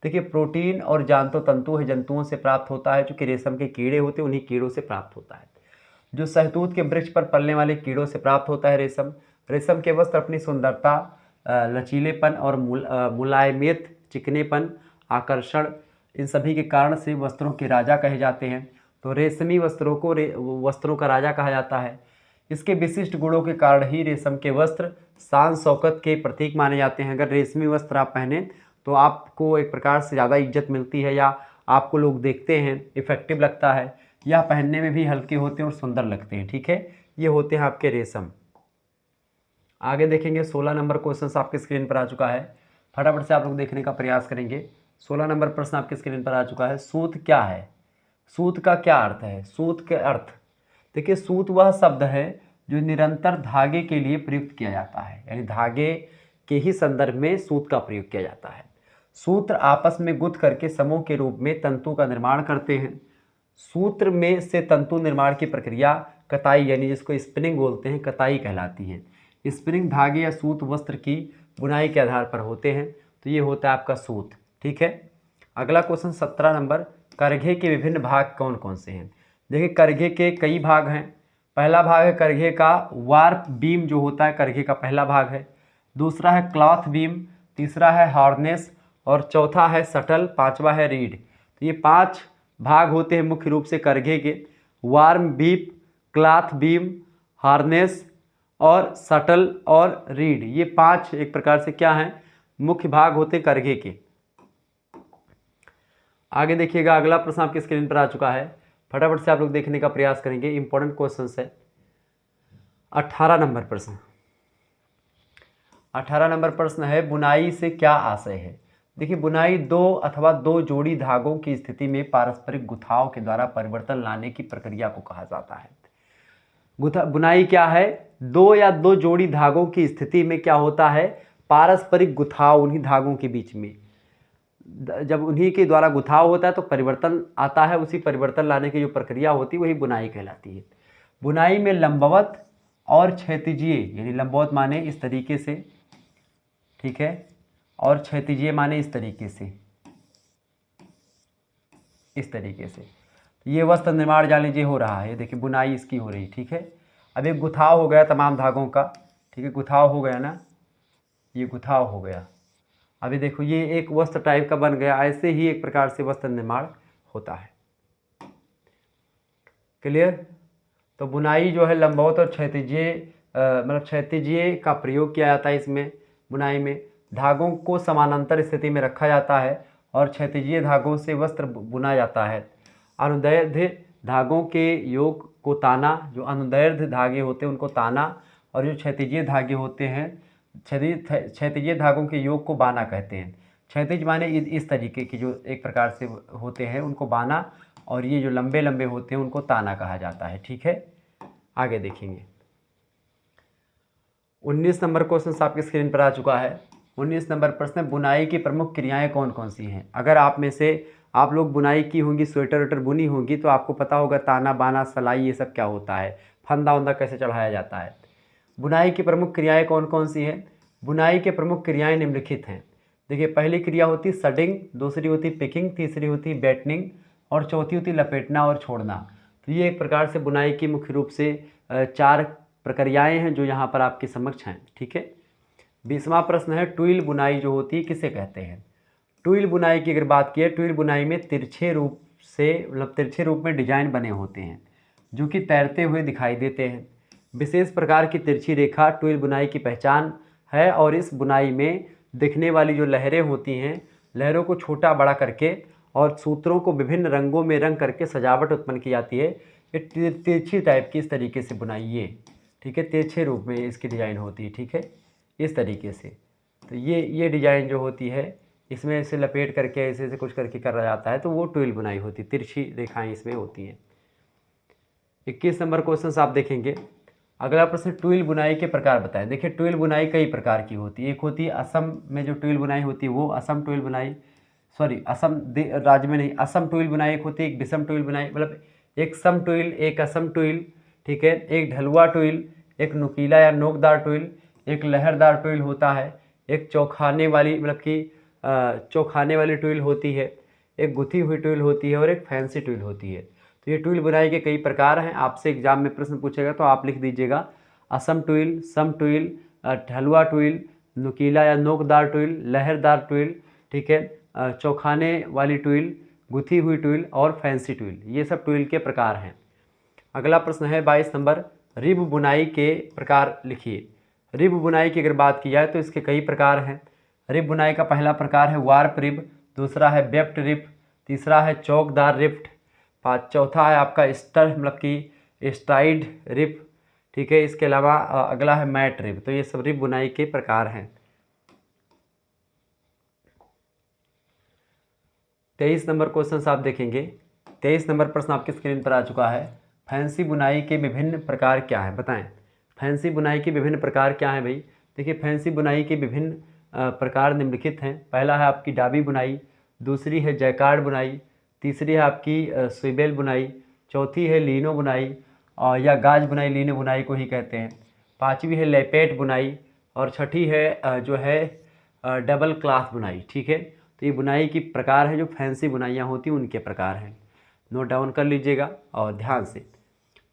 देखिए, प्रोटीन और जांतो तंतु है, जंतुओं से प्राप्त होता है। चूँकि रेशम के कीड़े होते हैं उन्हीं कीड़ों से प्राप्त होता है। जो शहतूत के वृक्ष पर पलने वाले कीड़ों से प्राप्त होता है रेशम। रेशम के वस्त्र अपनी सुंदरता, लचीलेपन और मुलायमियत, चिकनेपन, आकर्षण, इन सभी के कारण से वस्त्रों के राजा कहे जाते हैं। तो रेशमी वस्त्रों को वस्त्रों का राजा कहा जाता है। इसके विशिष्ट गुणों के कारण ही रेशम के वस्त्र शान शौकत के प्रतीक माने जाते हैं। अगर रेशमी वस्त्र आप पहने तो आपको एक प्रकार से ज़्यादा इज्जत मिलती है, या आपको लोग देखते हैं इफेक्टिव लगता है, या पहनने में भी हल्के होते हैं और सुंदर लगते हैं, ठीक है। ये होते हैं आपके रेशम। आगे देखेंगे 16 नंबर क्वेश्चन आपके स्क्रीन पर आ चुका है। फटाफट से आप लोग देखने का प्रयास करेंगे। 16 नंबर प्रश्न आपके स्क्रीन पर आ चुका है। सूत क्या है? सूत का क्या अर्थ है? सूत के अर्थ देखिए, सूत वह शब्द है जो निरंतर धागे के लिए प्रयुक्त किया जाता है, यानी धागे के ही संदर्भ में सूत का प्रयोग किया जाता है। सूत्र आपस में गुंथ करके समूह के रूप में तंतु का निर्माण करते हैं। सूत्र में से तंतु निर्माण की प्रक्रिया कताई, यानी जिसको स्पिनिंग बोलते हैं, कताई कहलाती है। स्पिनिंग धागे या सूत वस्त्र की बुनाई के आधार पर होते हैं। तो ये होता है आपका सूत, ठीक है। अगला क्वेश्चन 17 नंबर, करघे के विभिन्न भाग कौन कौन से हैं? देखिए, करघे के कई भाग हैं। पहला भाग है करघे का वार्प बीम, जो होता है करघे का पहला भाग है। दूसरा है क्लॉथ बीम, तीसरा है हार्नेस और चौथा है शटल, पांचवा है रीड। तो ये 5 भाग होते हैं मुख्य रूप से करघे के। Warm beam, cloth beam, harness और शटल और रीड, ये 5 एक प्रकार से क्या हैं, मुख्य भाग होते हैं करघे के। आगे देखिएगा, अगला प्रश्न आपकी स्क्रीन पर आ चुका है। फटाफट से आप लोग देखने का प्रयास करेंगे, इंपॉर्टेंट क्वेश्चन है। 18 नंबर प्रश्न। 18 नंबर प्रश्न है, बुनाई से क्या आशय है? देखिए, बुनाई 2 अथवा 2 जोड़ी धागों की स्थिति में पारस्परिक गुथाव के द्वारा परिवर्तन लाने की प्रक्रिया को कहा जाता है। बुनाई क्या है? 2 या 2 जोड़ी धागों की स्थिति में क्या होता है, पारस्परिक गुथाव, उन्हीं धागों के बीच में जब उन्हीं के द्वारा गुथाव होता है तो परिवर्तन आता है। उसी परिवर्तन लाने की जो प्रक्रिया होती है वही बुनाई कहलाती है। बुनाई में लंबवत और क्षैतिजीय, यानी लंबवत माने इस तरीके से, ठीक है, और क्षैतिजीय माने इस तरीके से, इस तरीके से। ये वस्त्र निर्माण जान लीजिए हो रहा है, ये देखिए बुनाई इसकी हो रही, ठीक है। अब एक गुथाव हो गया तमाम धागों का, ठीक है, गुथाव हो गया ना, ये गुथाव हो गया। अभी देखो ये एक वस्त्र टाइप का बन गया। ऐसे ही एक प्रकार से वस्त्र निर्माण होता है। क्लियर। तो बुनाई जो है लंबवत और क्षैतिजीय मतलब क्षैतिजीय का प्रयोग किया जाता है इसमें। बुनाई में धागों को समानांतर स्थिति में रखा जाता है और क्षैतिजीय धागों से वस्त्र बुना जाता है। अनुदैर्ध्य धागों के योग को ताना, जो अनुदैर्ध्य धागे होते हैं उनको ताना, और जो क्षैतिजीय धागे होते हैं, क्षैतिजीय धागों के योग को बाना कहते हैं। क्षैतिज माने इस तरीके की जो एक प्रकार से होते हैं उनको बाना, और ये जो लंबे लंबे होते हैं उनको ताना कहा जाता है, ठीक है। आगे देखेंगे 19 नंबर क्वेश्चन आपके स्क्रीन पर आ चुका है। 19 नंबर प्रश्न, बुनाई की प्रमुख क्रियाएं कौन कौन सी हैं। अगर आप में से आप लोग बुनाई की होंगी, स्वेटर वेटर बुनी होगी, तो आपको पता होगा ताना बाना सलाई ये सब क्या होता है, फंदा वंदा कैसे चढ़ाया जाता है। बुनाई की प्रमुख क्रियाएं कौन कौन सी हैं। बुनाई के प्रमुख क्रियाएं निम्नलिखित हैं। देखिए पहली क्रिया होती है सडिंग, दूसरी होती है पिकिंग, तीसरी होती है बैटनिंग, और चौथी होती है लपेटना और छोड़ना। तो ये एक प्रकार से बुनाई की मुख्य रूप से 4 प्रक्रियाएं हैं जो यहाँ पर आपके समक्ष हैं, ठीक है। 20वां प्रश्न है, ट्विल बुनाई जो होती है किसे कहते हैं। ट्विल बुनाई की अगर बात की है, ट्विल बुनाई में तिरछे रूप से मतलब तिरछे रूप में डिजाइन बने होते हैं जो कि तैरते हुए दिखाई देते हैं। विशेष प्रकार की तिरछी रेखा ट्विल बुनाई की पहचान है, और इस बुनाई में दिखने वाली जो लहरें होती हैं, लहरों को छोटा बड़ा करके और सूत्रों को विभिन्न रंगों में रंग करके सजावट उत्पन्न की जाती है। ये तिरछी टाइप की इस तरीके से बुनाई ये, ठीक है, तिरछे रूप में इसकी डिज़ाइन होती है, ठीक है, इस तरीके से। तो ये डिज़ाइन जो होती है इसमें ऐसे लपेट करके ऐसे ऐसे कुछ करके करा जाता है, तो वो ट्विल बुनाई होती है, तिरछी रेखाएं इसमें होती हैं। 21 नंबर क्वेश्चन आप देखेंगे। अगला प्रश्न, ट्विल बुनाई के प्रकार बताएं। देखिए ट्विल बुनाई कई प्रकार की होती है। एक होती है असम में जो ट्विल बुनाई होती है वो असम ट्विल बुनाई, सॉरी असम राज्य में नहीं, असम ट्विल बुनाई एक होती है, एक विषम ट्विल बुनाई, मतलब एक सम ट्विल, एक असम ट्विल, ठीक है, एक ढलुआ ट्विल, एक नुकीला या नोकदार ट्विल, एक लहरदार ट्विल होता है, एक चौखाने वाली मतलब कि चौखाने वाली ट्विल होती है, एक गुथी हुई ट्विल होती है, और एक फैंसी ट्विल होती है। तो ये ट्विल बुनाई के कई प्रकार हैं। आपसे एग्जाम में प्रश्न पूछेगा तो आप लिख दीजिएगा असम ट्विल, सम ट्विल, ढलुआ ट्विल, नुकीला या नोकदार ट्विल, लहरदार ट्विल, ठीक है, चौखाने वाली ट्विल, गुथी हुई ट्विल और फैंसी ट्विल, ये सब ट्विल के प्रकार हैं। अगला प्रश्न है 22 नंबर, रिब बुनाई के प्रकार लिखिए। रिब बुनाई की अगर बात की जाए तो इसके कई प्रकार हैं। रिब बुनाई का पहला प्रकार है वार्प रिब, दूसरा है वेप्ट रिब, तीसरा है चौकदार रिफ्ट, चौथा है आपका स्टर मतलब कि स्ट्राइड रिब, ठीक है। इसके अलावा अगला है मैट रिब। तो ये सब रिब बुनाई के प्रकार हैं। 23 नंबर क्वेश्चन आप देखेंगे। 23 नंबर प्रश्न आपकी स्क्रीन पर आ चुका है। फैंसी बुनाई के विभिन्न प्रकार क्या हैं, बताएं। फैंसी बुनाई के विभिन्न प्रकार क्या हैं भाई। देखिए फैंसी बुनाई के विभिन्न प्रकार निम्नलिखित हैं। पहला है आपकी डाबी बुनाई, दूसरी है जैकार्ड बुनाई, तीसरी है आपकी स्विबेल बुनाई, चौथी है लीनो बुनाई या गाज बुनाई, लीनो बुनाई को ही कहते हैं, पांचवी है लेपेट बुनाई, और छठी है जो है डबल क्लाथ बुनाई, ठीक है। तो ये बुनाई की प्रकार है, जो फैंसी बुनाइयाँ होती हैं उनके प्रकार हैं, नोट डाउन कर लीजिएगा और ध्यान से।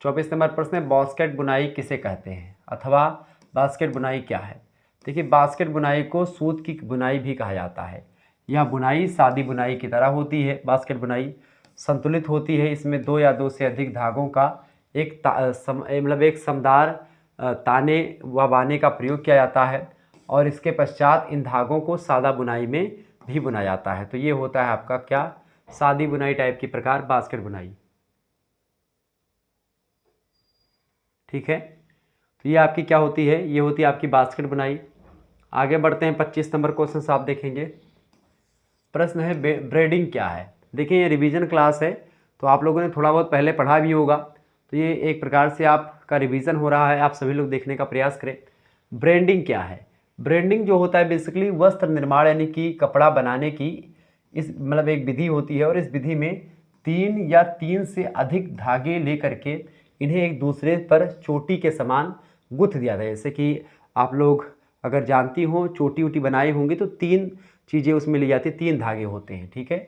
24 नंबर प्रश्न है, बास्केट बुनाई किसे कहते हैं अथवा बास्केट बुनाई क्या है। देखिए बास्केट बुनाई को सूत की बुनाई भी कहा जाता है। यह बुनाई सादी बुनाई की तरह होती है। बास्केट बुनाई संतुलित होती है, इसमें 2 या 2 से अधिक धागों का मतलब एक समदार ताने व बाने का प्रयोग किया जाता है, और इसके पश्चात इन धागों को सादा बुनाई में भी बुना जाता है। तो ये होता है आपका क्या, सादी बुनाई टाइप की प्रकार बास्केट बुनाई, ठीक है। तो ये आपकी क्या होती है, ये होती है आपकी बास्केट बुनाई। आगे बढ़ते हैं 25 नंबर क्वेश्चन आप देखेंगे। प्रश्न है ब्रेडिंग क्या है। देखिए ये रिवीजन क्लास है, तो आप लोगों ने थोड़ा बहुत पहले पढ़ा भी होगा, तो ये एक प्रकार से आपका रिवीजन हो रहा है, आप सभी लोग देखने का प्रयास करें। ब्रांडिंग क्या है। ब्रांडिंग जो होता है बेसिकली वस्त्र निर्माण यानी कि कपड़ा बनाने की इस मतलब एक विधि होती है, और इस विधि में 3 या 3 से अधिक धागे लेकर के इन्हें एक दूसरे पर चोटी के समान गुथ दिया जाता है। जैसे कि आप लोग अगर जानती हो, चोटी वोटी बनाई होंगी तो 3 चीज़ें उसमें ली जाती, 3 धागे होते हैं, ठीक है,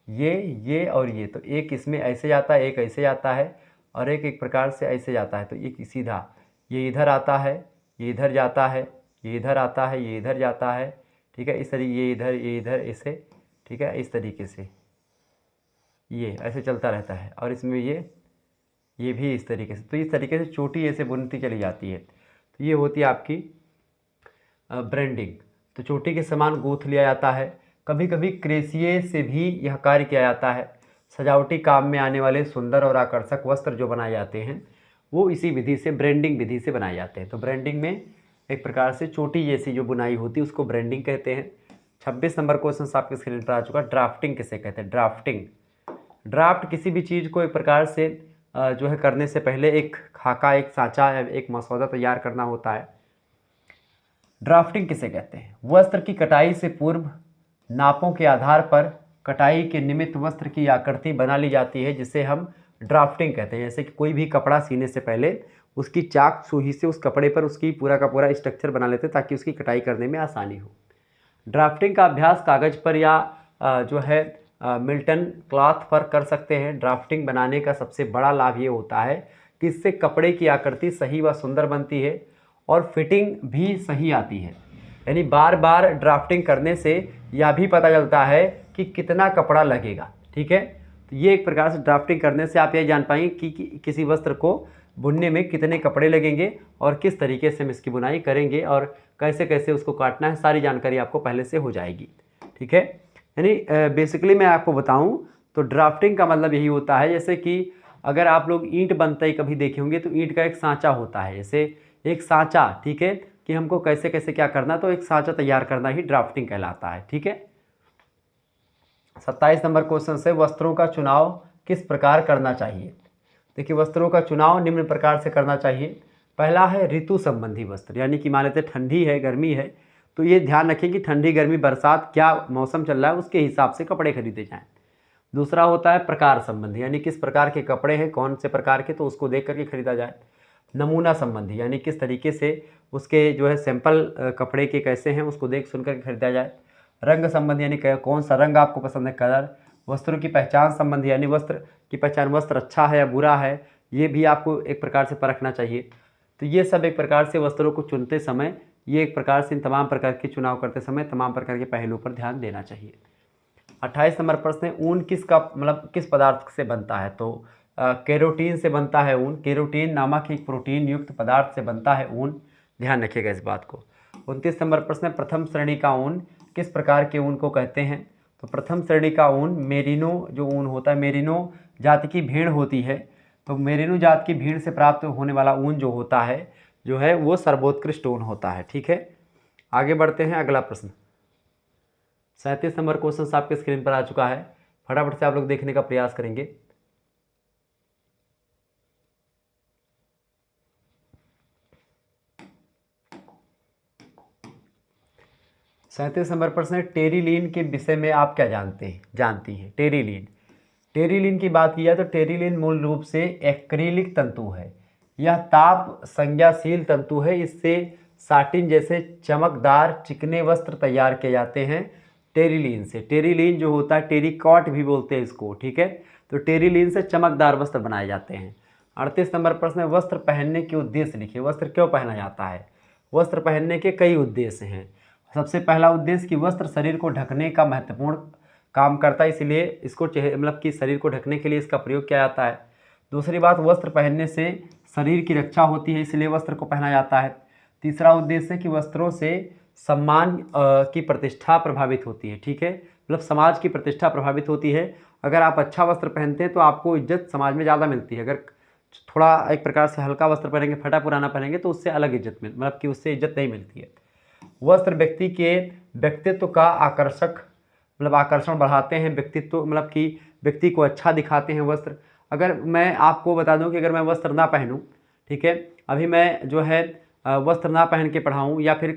ये और ये। तो एक इसमें ऐसे जाता है, एक ऐसे जाता है और एक प्रकार से ऐसे जाता है। तो एक सीधा ये इधर आता है, ये इधर जाता है, ये इधर आता है, ये इधर जाता है, ठीक है, इस तरीके, ये इधर ऐसे, ठीक है, इस तरीके से ये ऐसे चलता रहता है। और इसमें ये भी इस तरीके से। तो इस तरीके से चोटी ऐसे बुनती चली जाती है। तो ये होती है आपकी ब्रांडिंग। तो चोटी के समान गूँथ लिया जाता है। कभी कभी क्रेसिए से भी यह कार्य किया जाता है। सजावटी काम में आने वाले सुंदर और आकर्षक वस्त्र जो बनाए जाते हैं वो इसी विधि से, ब्रांडिंग विधि से बनाए जाते हैं। तो ब्रांडिंग में एक प्रकार से चोटी जैसी जो बुनाई होती है उसको ब्रांडिंग कहते हैं। 26 नंबर क्वेश्चन आपके स्क्रीन पर आ चुका। ड्राफ्टिंग किसे कहते हैं? ड्राफ्टिंग, ड्राफ्ट किसी भी चीज़ को एक प्रकार से जो है करने से पहले एक खाका, एक सांचा या एक मसौदा तैयार करना होता है। ड्राफ्टिंग किसे कहते हैं? वस्त्र की कटाई से पूर्व नापों के आधार पर कटाई के निमित्त वस्त्र की आकृति बना ली जाती है, जिसे हम ड्राफ्टिंग कहते हैं। जैसे कि कोई भी कपड़ा सीने से पहले उसकी चाक सुई से उस कपड़े पर उसकी पूरा का पूरा स्ट्रक्चर बना लेते हैं ताकि उसकी कटाई करने में आसानी हो। ड्राफ्टिंग का अभ्यास कागज़ पर या जो है मिल्टन क्लॉथ पर कर सकते हैं। ड्राफ्टिंग बनाने का सबसे बड़ा लाभ ये होता है कि इससे कपड़े की आकृति सही व सुंदर बनती है और फिटिंग भी सही आती है। यानी बार बार ड्राफ्टिंग करने से यह भी पता चलता है कि कितना कपड़ा लगेगा, ठीक है। तो ये एक प्रकार से ड्राफ्टिंग करने से आप ये जान पाएंगे कि किसी वस्त्र को बुनने में कितने कपड़े लगेंगे और किस तरीके से हम इसकी बुनाई करेंगे और कैसे कैसे उसको काटना है, सारी जानकारी आपको पहले से हो जाएगी, ठीक है। यानी बेसिकली मैं आपको बताऊं तो ड्राफ्टिंग का मतलब यही होता है, जैसे कि अगर आप लोग ईंट बनते ही कभी देखे होंगे तो ईंट का एक सांचा होता है, जैसे एक सांचा, ठीक है, कि हमको कैसे कैसे क्या करना, तो एक सांचा तैयार करना ही ड्राफ्टिंग कहलाता है, ठीक है। 27 नंबर क्वेश्चन से वस्त्रों का चुनाव किस प्रकार करना चाहिए? देखिए, वस्त्रों का चुनाव निम्न प्रकार से करना चाहिए। पहला है ऋतु संबंधी वस्त्र, यानी कि मान लेते ठंडी है, गर्मी है, तो ये ध्यान रखें कि ठंडी गर्मी बरसात क्या मौसम चल रहा है उसके हिसाब से कपड़े खरीदे जाएं। दूसरा होता है प्रकार संबंधी, यानी किस प्रकार के कपड़े हैं, कौन से प्रकार के, तो उसको देख करके खरीदा जाए। नमूना संबंधी, यानी किस तरीके से उसके जो है सैंपल कपड़े के कैसे हैं उसको देख सुन कर खरीदा जाए। रंग संबंधी, यानी कौन सा रंग आपको पसंद है, कलर। वस्त्रों की पहचान संबंधी, यानी वस्त्र की पहचान, वस्त्र अच्छा है या बुरा है, ये भी आपको एक प्रकार से परखना चाहिए। तो ये सब एक प्रकार से वस्त्रों को चुनते समय, ये एक प्रकार से इन तमाम प्रकार के चुनाव करते समय तमाम प्रकार के पहलुओं पर ध्यान देना चाहिए। 28 नंबर प्रश्न है, ऊन किसका मतलब किस पदार्थ से बनता है? तो केरोटीन से बनता है ऊन। केरोटीन नामक एक प्रोटीन युक्त पदार्थ से बनता है ऊन, ध्यान रखिएगा इस बात को। 29 नंबर प्रश्न है, प्रथम श्रेणी का ऊन किस प्रकार के ऊन को कहते हैं? तो प्रथम श्रेणी का ऊन मेरिनो जो ऊन होता है, मेरिनो जाति की भेड़ होती है, तो मेरिनो जात की भीड़ से प्राप्त होने वाला ऊन जो होता है, जो है वो सर्वोत्कृष्ट ऊन होता है, ठीक है। आगे बढ़ते हैं, अगला प्रश्न 37 नंबर क्वेश्चन आपके स्क्रीन पर आ चुका है। फटाफट से आप लोग देखने का प्रयास करेंगे। सैंतीस नंबर प्रश्न है, टेरिलीन के विषय में आप क्या जानती हैं? टेरिलीन की बात की जाए तो टेरिलीन मूल रूप से एक्रिलिक तंतु है। यह ताप संज्ञाशील तंतु है। इससे साटिन जैसे चमकदार चिकने वस्त्र तैयार किए जाते हैं टेरिलीन से। टेरिलीन जो होता है, टेरिकॉट भी बोलते हैं इसको, ठीक है। तो टेरिलीन से चमकदार वस्त्र बनाए जाते हैं। 38 नंबर प्रश्न है, वस्त्र पहनने के उद्देश्य लिखिए। वस्त्र क्यों पहना जाता है? वस्त्र पहनने के कई उद्देश्य हैं। सबसे पहला उद्देश्य कि वस्त्र शरीर को ढकने का महत्वपूर्ण काम करता है, इसलिए इसको मतलब कि शरीर को ढकने के लिए इसका प्रयोग किया जाता है। दूसरी बात, वस्त्र पहनने से शरीर की रक्षा होती है, इसलिए वस्त्र को पहना जाता है। तीसरा उद्देश्य है कि वस्त्रों से सम्मान की प्रतिष्ठा प्रभावित होती है, ठीक है, मतलब समाज की प्रतिष्ठा प्रभावित होती है। अगर आप अच्छा वस्त्र पहनते हैं तो आपको इज्जत समाज में ज़्यादा मिलती है। अगर थोड़ा एक प्रकार से हल्का वस्त्र पहनेंगे, फटा पुराना पहनेंगे, तो उससे अलग इज्जत मतलब कि उससे इज्जत नहीं मिलती है। वस्त्र व्यक्ति के व्यक्तित्व का आकर्षण बढ़ाते हैं। व्यक्तित्व मतलब कि व्यक्ति को अच्छा दिखाते हैं वस्त्र। अगर मैं आपको बता दूं कि अगर मैं वस्त्र ना पहनूं, ठीक है, अभी मैं जो है वस्त्र ना पहन के पढ़ाऊं या फिर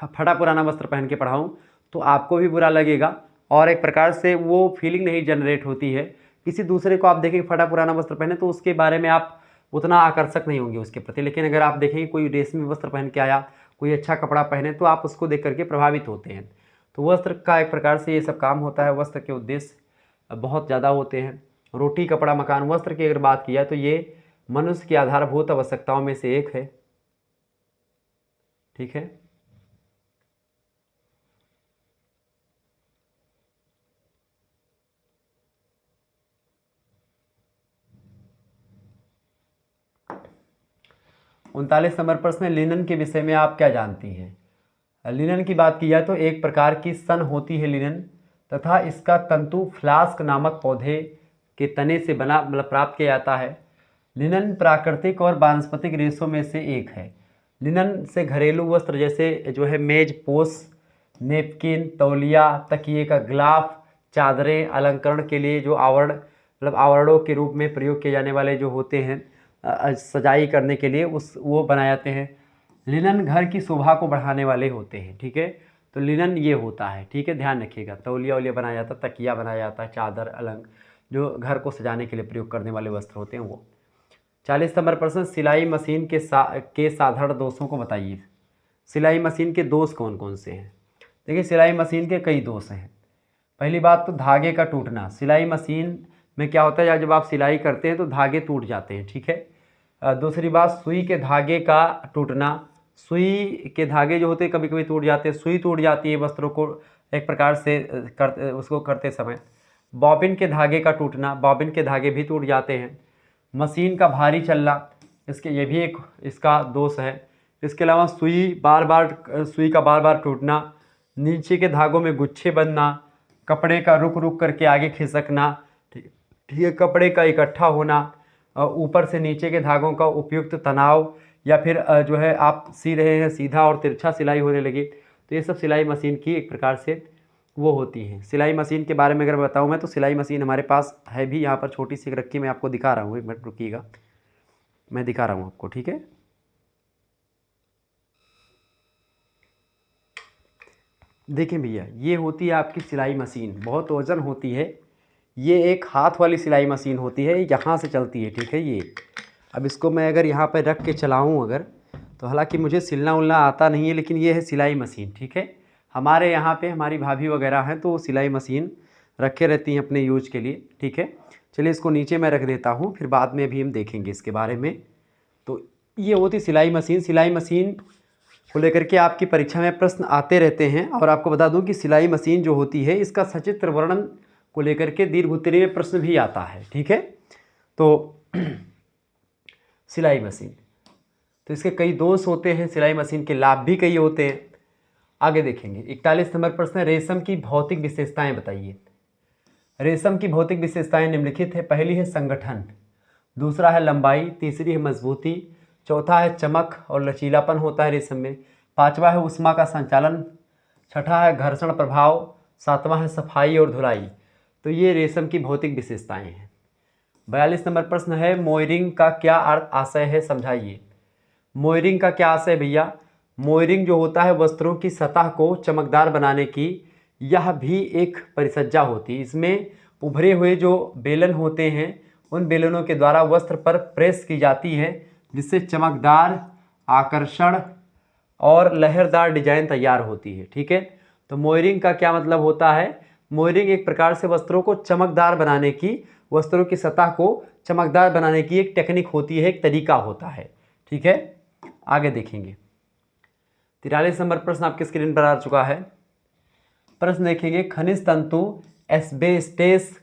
फटा पुराना वस्त्र पहन के पढ़ाऊं, तो आपको भी बुरा लगेगा और एक प्रकार से वो फीलिंग नहीं जनरेट होती है। किसी दूसरे को आप देखेंगे फटा पुराना वस्त्र पहने तो उसके बारे में आप उतना आकर्षक नहीं होंगे उसके प्रति। लेकिन अगर आप देखेंगे कोई रेशमी वस्त्र पहन के आया, कोई अच्छा कपड़ा पहने तो आप उसको देख करके प्रभावित होते हैं। तो वस्त्र का एक प्रकार से ये सब काम होता है। वस्त्र के उद्देश्य बहुत ज़्यादा होते हैं। रोटी, कपड़ा, मकान, वस्त्र की अगर बात की जाए तो ये मनुष्य की आधारभूत आवश्यकताओं में से एक है। ठीक है। उनतालीस नंबर प्रश्न है, लिनन के विषय में आप क्या जानती हैं। लिनन की बात की जाए तो एक प्रकार की सन होती है लिनन, तथा इसका तंतु फ्लास्क नामक पौधे के तने से बना प्राप्त किया जाता है। लिनन प्राकृतिक और वानस्पतिक रेशों में से एक है। लिनन से घरेलू वस्त्र जैसे जो है मेज पोश, नेपकिन, तौलिया, तकिए का गिलाफ, चादरें, अलंकरण के लिए जो आवरण आवरणों के रूप में प्रयोग किए जाने वाले जो होते हैं सजाई करने के लिए वो बनाए जाते हैं। लिनन घर की शोभा को बढ़ाने वाले होते हैं। ठीक है, तो लिनन ये होता है। ठीक है, ध्यान रखिएगा। तौलिया वौलिया बनाया जाता है, तकिया बनाया जाता है, चादर, अलंग जो घर को सजाने के लिए प्रयोग करने वाले वस्त्र होते हैं वो। 40 नंबर प्रश्न, सिलाई मशीन के साधारण दोषों को बताइए। सिलाई मशीन के दोष कौन कौन से हैं। देखिए, सिलाई मशीन के कई दोष हैं। पहली बात तो धागे का टूटना। सिलाई मशीन में क्या होता है, जब आप सिलाई करते हैं तो धागे टूट जाते हैं। ठीक है। दूसरी बात, सुई के धागे का टूटना। सुई के धागे जो होते हैं कभी कभी टूट जाते हैं, सुई टूट जाती है वस्त्रों को एक प्रकार से उसको करते समय। बॉबिन के धागे का टूटना, बॉबिन के धागे भी टूट जाते हैं। मशीन का भारी चलना, ये भी एक इसका दोष है। इसके अलावा सुई का बार बार टूटना, नीचे के धागों में गुच्छे बनना, कपड़े का रुक रुक करके आगे खिसकना, ठीक है, कपड़े का इकट्ठा होना, ऊपर से नीचे के धागों का उपयुक्त तनाव, या फिर जो है आप सी रहे हैं सीधा और तिरछा सिलाई होने लगी, तो ये सब सिलाई मशीन की एक प्रकार से वो होती हैं। सिलाई मशीन के बारे में अगर बताऊँ मैं तो सिलाई मशीन हमारे पास है भी, यहाँ पर छोटी सी रखी, मैं आपको दिखा रहा हूँ। एक मिनट रुकिएगा, मैं दिखा रहा हूँ आपको। ठीक है, देखें भैया, ये होती है आपकी सिलाई मशीन, बहुत वजन होती है। ये एक हाथ वाली सिलाई मशीन होती है, यहाँ से चलती है। ठीक है, ये अब इसको मैं अगर यहाँ पर रख के चलाऊँ अगर, तो हालांकि मुझे सिलना उलना आता नहीं है, लेकिन ये है सिलाई मशीन। ठीक है, हमारे यहाँ पे हमारी भाभी वगैरह हैं तो वो सिलाई मशीन रखे रहती हैं अपने यूज के लिए। ठीक है, चलिए इसको नीचे मैं रख देता हूँ, फिर बाद में भी हम देखेंगे इसके बारे में। तो ये होती सिलाई मशीन। सिलाई मशीन को लेकर के आपकी परीक्षा में प्रश्न आते रहते हैं। और आपको बता दूं कि सिलाई मशीन जो होती है इसका सचित्र वर्णन को लेकर के दीर्घ उत्तरीय में प्रश्न भी आता है। ठीक है, तो सिलाई मशीन, तो इसके कई दोष होते हैं, सिलाई मशीन के लाभ भी कई होते हैं। आगे देखेंगे। 41 नंबर प्रश्न है, रेशम की भौतिक विशेषताएं बताइए। रेशम की भौतिक विशेषताएं निम्नलिखित है। पहली है संगठन, दूसरा है लंबाई, तीसरी है मजबूती, चौथा है चमक और लचीलापन होता है रेशम में, पांचवा है ऊष्मा का संचालन, छठा है घर्षण प्रभाव, सातवां है सफाई और धुलाई। तो ये रेशम की भौतिक विशेषताएं हैं। 42 नंबर प्रश्न है, मोयरिंग का क्या अर्थ आशय है, समझाइए। मोयरिंग का क्या आशय भैया। मोयरिंग जो होता है वस्त्रों की सतह को चमकदार बनाने की, यह भी एक परिसज्जा होती है। इसमें उभरे हुए जो बेलन होते हैं उन बेलनों के द्वारा वस्त्र पर प्रेस की जाती है, जिससे चमकदार, आकर्षण और लहरदार डिजाइन तैयार होती है। ठीक है, तो मोयरिंग का क्या मतलब होता है। मोयरिंग एक प्रकार से वस्त्रों को चमकदार बनाने की, वस्त्रों की सतह को चमकदार बनाने की एक टेक्निक होती है, एक तरीका होता है। ठीक है, आगे देखेंगे। 43 नंबर प्रश्न आपके स्क्रीन पर आ चुका है। प्रश्न देखेंगे, खनिज तंतु एस्बेस्टस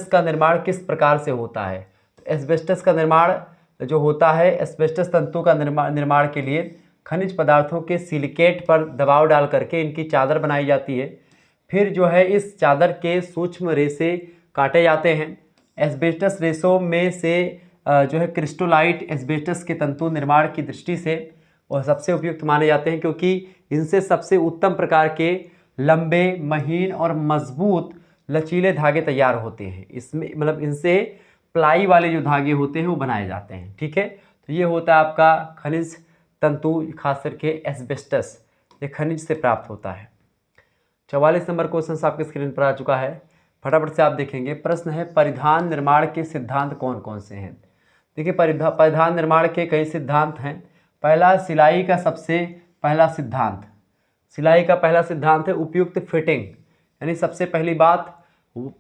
का निर्माण किस प्रकार से होता है। तो एस्बेस्टस का निर्माण जो होता है, एस्बेस्टस तंतु का निर्माण के लिए खनिज पदार्थों के सिलिकेट पर दबाव डाल करके इनकी चादर बनाई जाती है। फिर जो है इस चादर के सूक्ष्म रेशे काटे जाते हैं। एस्बेस्टस रेशों में से जो है क्रिस्टोलाइट एस्बेस्टस के तंतु निर्माण की दृष्टि से वह सबसे उपयुक्त माने जाते हैं, क्योंकि इनसे सबसे उत्तम प्रकार के लंबे, महीन और मजबूत लचीले धागे तैयार होते हैं। इसमें इनसे प्लाई वाले जो धागे होते हैं वो बनाए जाते हैं। ठीक है, तो ये होता है आपका खनिज तंतु, खास करके एस्बेस्टस, ये खनिज से प्राप्त होता है। 44 नंबर क्वेश्चन आपके स्क्रीन पर आ चुका है, फटाफट से आप देखेंगे। प्रश्न है, परिधान निर्माण के सिद्धांत कौन कौन से हैं। देखिए, परिधान निर्माण के कई सिद्धांत हैं। पहला सिलाई का सबसे पहला सिद्धांत, सिलाई का पहला सिद्धांत है उपयुक्त फिटिंग, यानी सबसे पहली बात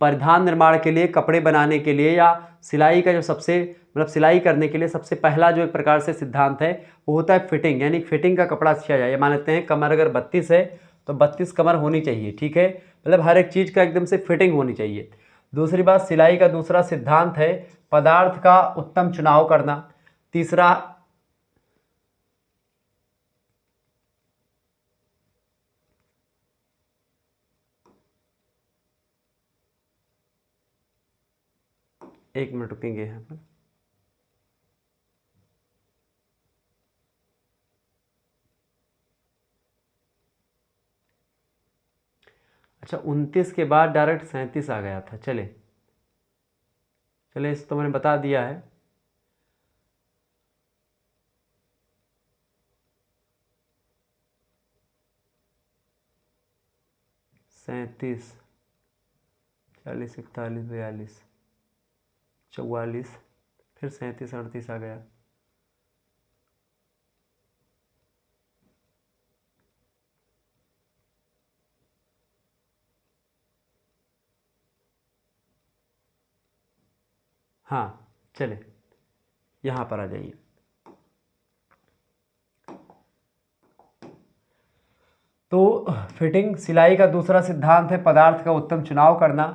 परिधान निर्माण के लिए, कपड़े बनाने के लिए या सिलाई का जो सबसे मतलब सिलाई करने के लिए सबसे पहला जो एक प्रकार से सिद्धांत है वो होता है फिटिंग, यानी फिटिंग का कपड़ा सिया जाए। मान लेते हैं कमर अगर 32 है तो 32 कमर होनी चाहिए, ठीक है, मतलब हर एक चीज़ का एकदम से फिटिंग होनी चाहिए। दूसरी बात, सिलाई का दूसरा सिद्धांत है पदार्थ का उत्तम चुनाव करना। तीसरा, एक मिनट रुकेंगे यहाँ पर। अच्छा, 29 के बाद डायरेक्ट 37 आ गया था। चले चले, इस तो मैंने बता दिया है। सैंतीस, 40, 41, 42, 44, फिर 37, 38 आ गया। हाँ चले, यहाँ पर आ जाइए। तो फिटिंग, सिलाई का दूसरा सिद्धांत है पदार्थ का उत्तम चुनाव करना।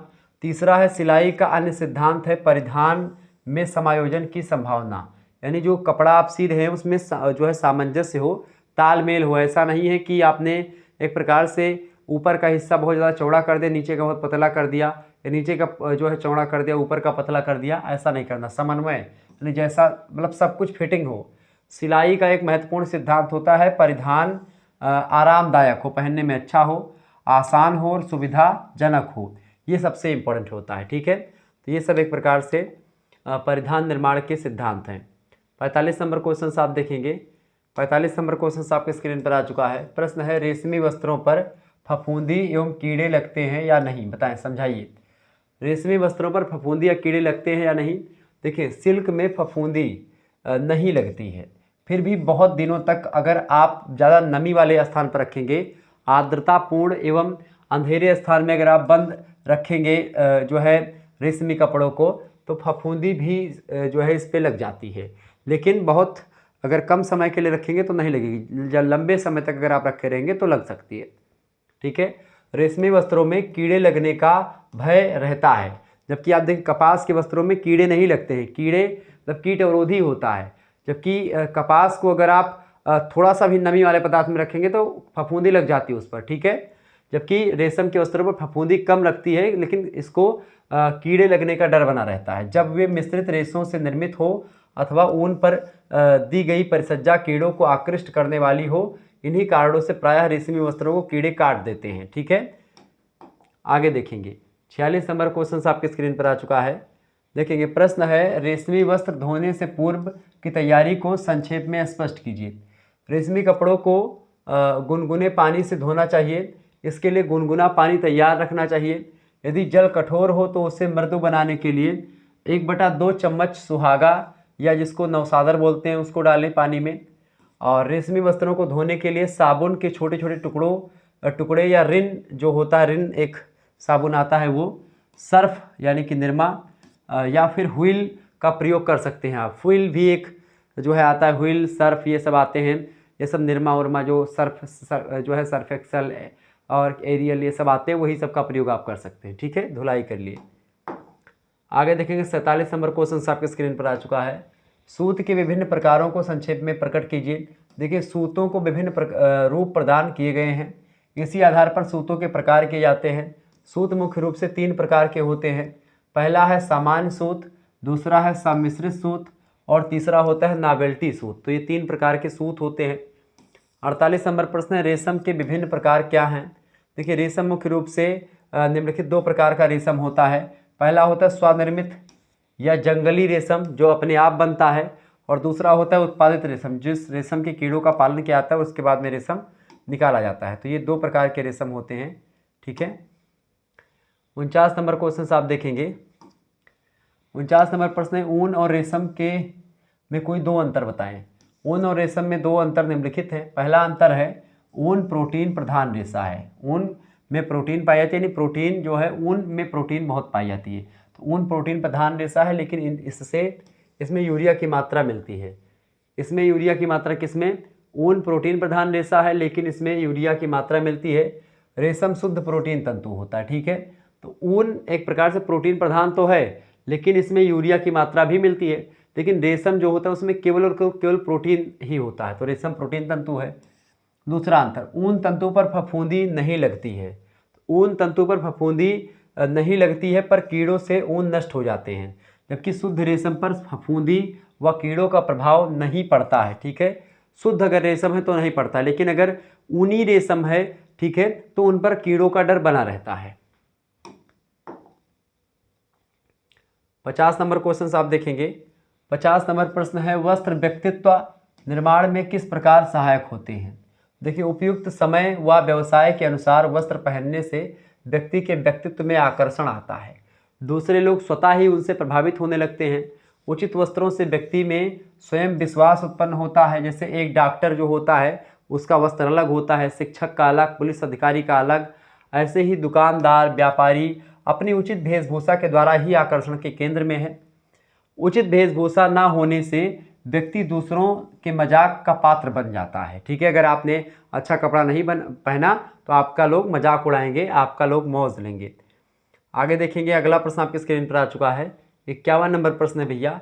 तीसरा है सिलाई का अन्य सिद्धांत है परिधान में समायोजन की संभावना, यानी जो कपड़ा आप सी रहे हैं उसमें जो है सामंजस्य हो, तालमेल हो। ऐसा नहीं है कि आपने एक प्रकार से ऊपर का हिस्सा बहुत ज़्यादा चौड़ा कर दिया, नीचे का बहुत पतला कर दिया, या नीचे का जो है चौड़ा कर दिया, ऊपर का पतला कर दिया, ऐसा नहीं करना। समन्वय, यानी जैसा मतलब सब कुछ फिटिंग हो। सिलाई का एक महत्वपूर्ण सिद्धांत होता है परिधान आरामदायक हो, पहनने में अच्छा हो, आसान हो और सुविधाजनक हो, ये सबसे इम्पोर्टेंट होता है, ठीक है। तो ये सब एक प्रकार से परिधान निर्माण के सिद्धांत हैं। 45 नंबर क्वेश्चन आप देखेंगे। 45 नंबर क्वेश्चन आपके स्क्रीन पर आ चुका है। प्रश्न है रेशमी वस्त्रों पर फफूंदी एवं कीड़े लगते हैं या नहीं, बताएं, समझाइए। रेशमी वस्त्रों पर फफूंदी या कीड़े लगते हैं या नहीं। देखिए, सिल्क में फफूंदी नहीं लगती है, फिर भी बहुत दिनों तक अगर आप ज़्यादा नमी वाले स्थान पर रखेंगे, आर्द्रतापूर्ण एवं अंधेरे स्थान में अगर आप बंद रखेंगे जो है रेशमी कपड़ों को, तो फफूंदी भी जो है इस पर लग जाती है। लेकिन बहुत अगर कम समय के लिए रखेंगे तो नहीं लगेगी, जब लंबे समय तक अगर आप रखे रहेंगे तो लग सकती है, ठीक है। रेशमी वस्त्रों में कीड़े लगने का भय रहता है, जबकि आप देखें कपास के वस्त्रों में कीड़े नहीं लगते हैं। कीड़े मतलब कीट अवरोधी होता है, जबकि कपास को अगर आप थोड़ा सा भी नमी वाले पदार्थ में रखेंगे तो फफूंदी लग जाती है उस पर, ठीक है। जबकि रेशम के वस्त्रों पर फफूंदी कम लगती है, लेकिन इसको कीड़े लगने का डर बना रहता है जब वे मिश्रित रेशों से निर्मित हो अथवा ऊन पर दी गई परिसज्जा कीड़ों को आकृष्ट करने वाली हो। इन्हीं कारणों से प्रायः रेशमी वस्त्रों को कीड़े काट देते हैं, ठीक है। आगे देखेंगे, 46 नंबर क्वेश्चन आपके स्क्रीन पर आ चुका है। देखेंगे, प्रश्न है रेशमी वस्त्र धोने से पूर्व की तैयारी को संक्षेप में स्पष्ट कीजिए। रेशमी कपड़ों को गुनगुने पानी से धोना चाहिए। इसके लिए गुनगुना पानी तैयार रखना चाहिए। यदि जल कठोर हो तो उसे मृदु बनाने के लिए 1/2 चम्मच सुहागा या जिसको नवसादर बोलते हैं उसको डालें पानी में। और रेशमी वस्त्रों को धोने के लिए साबुन के छोटे छोटे टुकड़े या रिन जो होता है, रिन एक साबुन आता है, वो सर्फ यानी कि निरमा या फिर व्हील का प्रयोग कर सकते हैं आप। व्हील भी एक जो है आता है, व्हील, सर्फ, ये सब आते हैं। ये सब निरमा उरमा जो जो है सर्फ एक्सल और एरियल ये सब आते हैं, वही सब का प्रयोग आप कर सकते हैं, ठीक है। धुलाई कर लिए। आगे देखेंगे, 47 नंबर क्वेश्चन आपके स्क्रीन पर आ चुका है। सूत के विभिन्न प्रकारों को संक्षेप में प्रकट कीजिए। देखिए, सूतों को विभिन्न रूप प्रदान किए गए हैं, इसी आधार पर सूतों के प्रकार किए जाते हैं। सूत मुख्य रूप से 3 प्रकार के होते हैं। पहला है सामान्य सूत, दूसरा है सम्मिश्रित सूत और तीसरा होता है नॉवेल्टी सूत। तो ये 3 प्रकार के सूत होते हैं। 48 नंबर प्रश्न है रेशम के विभिन्न प्रकार क्या हैं। देखिए, रेशम मुख्य रूप से निम्नलिखित 2 प्रकार का रेशम होता है। पहला होता है स्वनिर्मित या जंगली रेशम जो अपने आप बनता है, और दूसरा होता है उत्पादित रेशम, जिस रेशम के कीड़ों का पालन किया जाता है उसके बाद में रेशम निकाला जाता है। तो ये 2 प्रकार के रेशम होते हैं, ठीक है। 49 नंबर क्वेश्चन आप देखेंगे। 49 नंबर प्रश्न है ऊन और रेशम के में कोई 2 अंतर बताएं। ऊन और रेशम में दो अंतर निम्नलिखित है। पहला अंतर है ऊन प्रोटीन प्रधान रेशा है। ऊन में प्रोटीन पाई जाती है, यानी प्रोटीन जो है ऊन में प्रोटीन बहुत पाई जाती है। तो ऊन प्रोटीन प्रधान रेशा है, लेकिन इसमें यूरिया की मात्रा मिलती है। इसमें यूरिया की मात्रा किसमें? ऊन प्रोटीन प्रधान रेशा है, लेकिन इसमें यूरिया की मात्रा मिलती है। रेशम शुद्ध प्रोटीन तंतु होता है, ठीक है। तो ऊन एक प्रकार से प्रोटीन प्रधान तो है, लेकिन इसमें यूरिया की मात्रा भी मिलती है। लेकिन रेशम जो होता है उसमें केवल और केवल प्रोटीन ही होता है, तो रेशम प्रोटीन तंतु है। दूसरा अंतर, ऊन तंतु पर फफूंदी नहीं लगती है। ऊन तंतु पर फफूंदी नहीं लगती है, पर कीड़ों से ऊन नष्ट हो जाते हैं, जबकि शुद्ध रेशम पर फफूंदी व कीड़ों का प्रभाव नहीं पड़ता है, ठीक है। शुद्ध अगर रेशम है तो नहीं पड़ता, लेकिन अगर ऊनी रेशम है, ठीक है, तो उन पर कीड़ों का डर बना रहता है। 50 नंबर क्वेश्चन आप देखेंगे। 50 नंबर प्रश्न है, वस्त्र व्यक्तित्व निर्माण में किस प्रकार सहायक होते हैं? देखिए, उपयुक्त समय व व्यवसाय के अनुसार वस्त्र पहनने से व्यक्ति के व्यक्तित्व में आकर्षण आता है। दूसरे लोग स्वतः ही उनसे प्रभावित होने लगते हैं। उचित वस्त्रों से व्यक्ति में स्वयं विश्वास उत्पन्न होता है। जैसे एक डॉक्टर जो होता है उसका वस्त्र अलग होता है, शिक्षक का अलग, पुलिस अधिकारी का अलग। ऐसे ही दुकानदार, व्यापारी अपनी उचित वेशभूषा के द्वारा ही आकर्षण के केंद्र में है। उचित वेशभूषा ना होने से व्यक्ति दूसरों के मजाक का पात्र बन जाता है, ठीक है। अगर आपने अच्छा कपड़ा नहीं पहना तो आपका लोग मजाक उड़ाएंगे, आपका लोग मौज लेंगे। आगे देखेंगे, अगला प्रश्न आपकी स्क्रीन पर आ चुका है। 51 नंबर प्रश्न है भैया,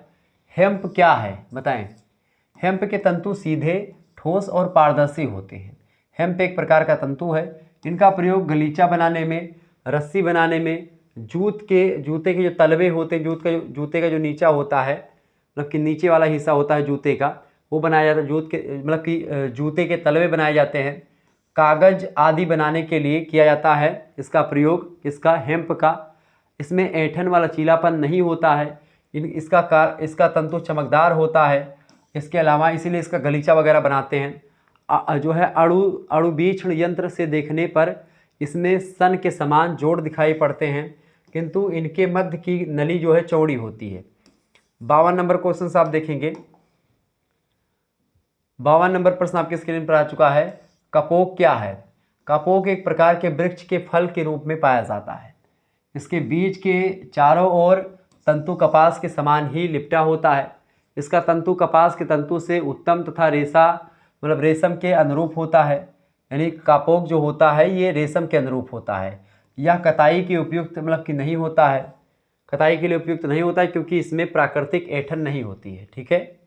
हेम्प क्या है बताएं? हेम्प के तंतु सीधे, ठोस और पारदर्शी होते हैं। हेम्प एक प्रकार का तंतु है। इनका प्रयोग गलीचा बनाने में, रस्सी बनाने में, जूते के जो तलवे होते हैं, जूते का जो नीचा होता है, मतलब कि नीचे वाला हिस्सा होता है जूते का, वो बनाया जाता है। जूते के तलवे बनाए जाते हैं। कागज आदि बनाने के लिए किया जाता है इसका प्रयोग, इसका हेम्प का। इसमें ऐंठन वाला चीलापन नहीं होता है। इसका तंतु चमकदार होता है। इसके अलावा इसीलिए इसका गलीचा वगैरह बनाते हैं। जो है अणुवीक्षण यंत्र से देखने पर इसमें सन के समान जोड़ दिखाई पड़ते हैं, किंतु इनके मध्य की नली जो है चौड़ी होती है। 52 नंबर क्वेश्चन आप देखेंगे। 52 नंबर प्रश्न आपके स्क्रीन पर आ चुका है। कपोक क्या है? कपोक एक प्रकार के वृक्ष के फल के रूप में पाया जाता है। इसके बीज के चारों ओर तंतु कपास के समान ही लिपटा होता है। इसका तंतु कपास के तंतु से उत्तम तथा रेशम के अनुरूप होता है। यानी कपोक जो होता है ये रेशम के अनुरूप होता है। यह कताई के उपयुक्त नहीं होता है, कताई के लिए उपयुक्त नहीं होता है, क्योंकि इसमें प्राकृतिक ऐंठन नहीं होती है, ठीक है।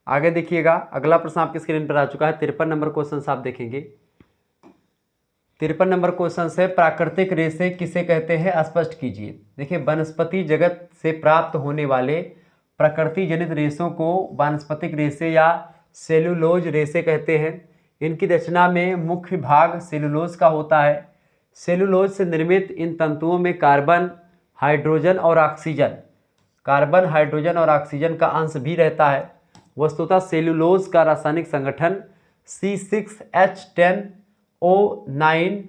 आगे देखिएगा, अगला प्रश्न आपकी स्क्रीन पर आ चुका है। 53 नंबर क्वेश्चन आप देखेंगे। 53 नंबर क्वेश्चन है, प्राकृतिक रेशे किसे कहते हैं, स्पष्ट कीजिए। देखिए, वनस्पति जगत से प्राप्त होने वाले प्रकृति जनित रेशों को वानस्पतिक रेशे या सेलुलोज रेशे कहते हैं। इनकी रचना में मुख्य भाग सेलुलोज का होता है। सेलुलोज से निर्मित इन तंतुओं में कार्बन, हाइड्रोजन और ऑक्सीजन का अंश भी रहता है। वस्तुतः सेलुलोज का रासायनिक संगठन C6H10O9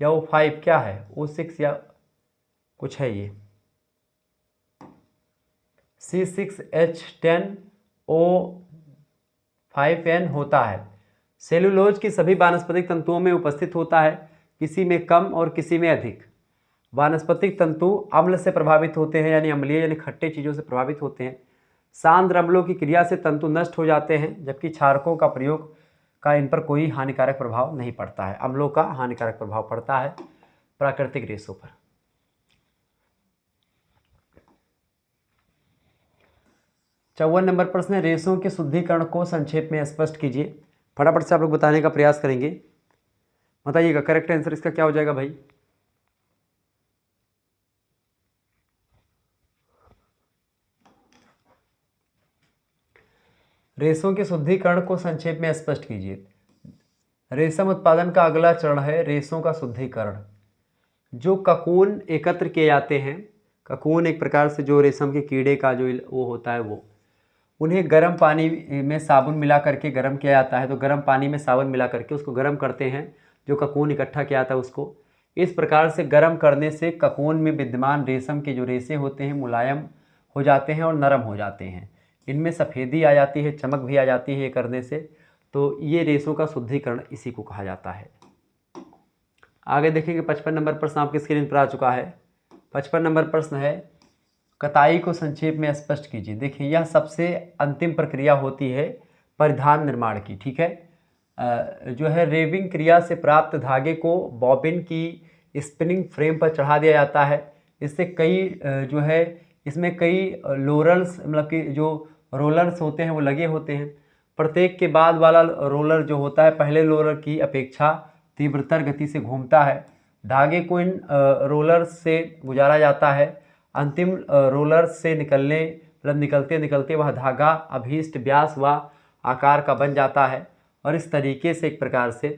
या O5 क्या है, O6 या कुछ है, ये C6H10O5N होता है। सेलुलोज की सभी वानस्पतिक तंतुओं में उपस्थित होता है, किसी में कम और किसी में अधिक। वानस्पतिक तंतु अम्ल से प्रभावित होते हैं, यानी अम्लीय यानी खट्टे चीज़ों से प्रभावित होते हैं। सांद्र अम्लों की क्रिया से तंतु नष्ट हो जाते हैं, जबकि क्षारकों का प्रयोग का इन पर कोई हानिकारक प्रभाव नहीं पड़ता है। अम्लों का हानिकारक प्रभाव पड़ता है प्राकृतिक रेशों पर। 54 नंबर प्रश्न है, रेशों के शुद्धिकरण को संक्षेप में स्पष्ट कीजिए। फटाफट से आप लोग बताने का प्रयास करेंगे, बताइएगा करेक्ट आंसर इसका क्या हो जाएगा भाई। रेशों के शुद्धिकरण को संक्षेप में स्पष्ट कीजिए। रेशम उत्पादन का अगला चरण है रेशों का शुद्धिकरण। जो ककून एकत्र किए जाते हैं, ककून एक प्रकार से जो रेशम के कीड़े का जो वो होता है, वो उन्हें गर्म पानी में साबुन मिला करके गर्म किया जाता है। तो गर्म पानी में साबुन मिला करके उसको गर्म करते हैं, जो ककून इकट्ठा किया जाता है उसको। इस प्रकार से गर्म करने से ककून में विद्यमान रेशम के जो रेशे होते हैं मुलायम हो जाते हैं और नरम हो जाते हैं। इनमें सफ़ेदी आ जाती है, चमक भी आ जाती है ये करने से। तो ये रेशों का शुद्धिकरण इसी को कहा जाता है। आगे देखेंगे 55 नंबर प्रश्न आपकी स्क्रीन पर आ चुका है। 55 नंबर प्रश्न है, कताई को संक्षेप में स्पष्ट कीजिए। देखिए यह सबसे अंतिम प्रक्रिया होती है परिधान निर्माण की, ठीक है। जो है रेविंग क्रिया से प्राप्त धागे को बॉबिन की स्पिनिंग फ्रेम पर चढ़ा दिया जाता है। इससे कई जो है इसमें कई लोरल्स मतलब कि जो रोलर्स होते हैं वो लगे होते हैं। प्रत्येक के बाद वाला रोलर जो होता है पहले रोलर की अपेक्षा तीव्रतर गति से घूमता है। धागे को इन रोलर्स से गुजारा जाता है। अंतिम रोलर्स से निकलते निकलते वह धागा अभीष्ट व्यास व आकार का बन जाता है और इस तरीके से एक प्रकार से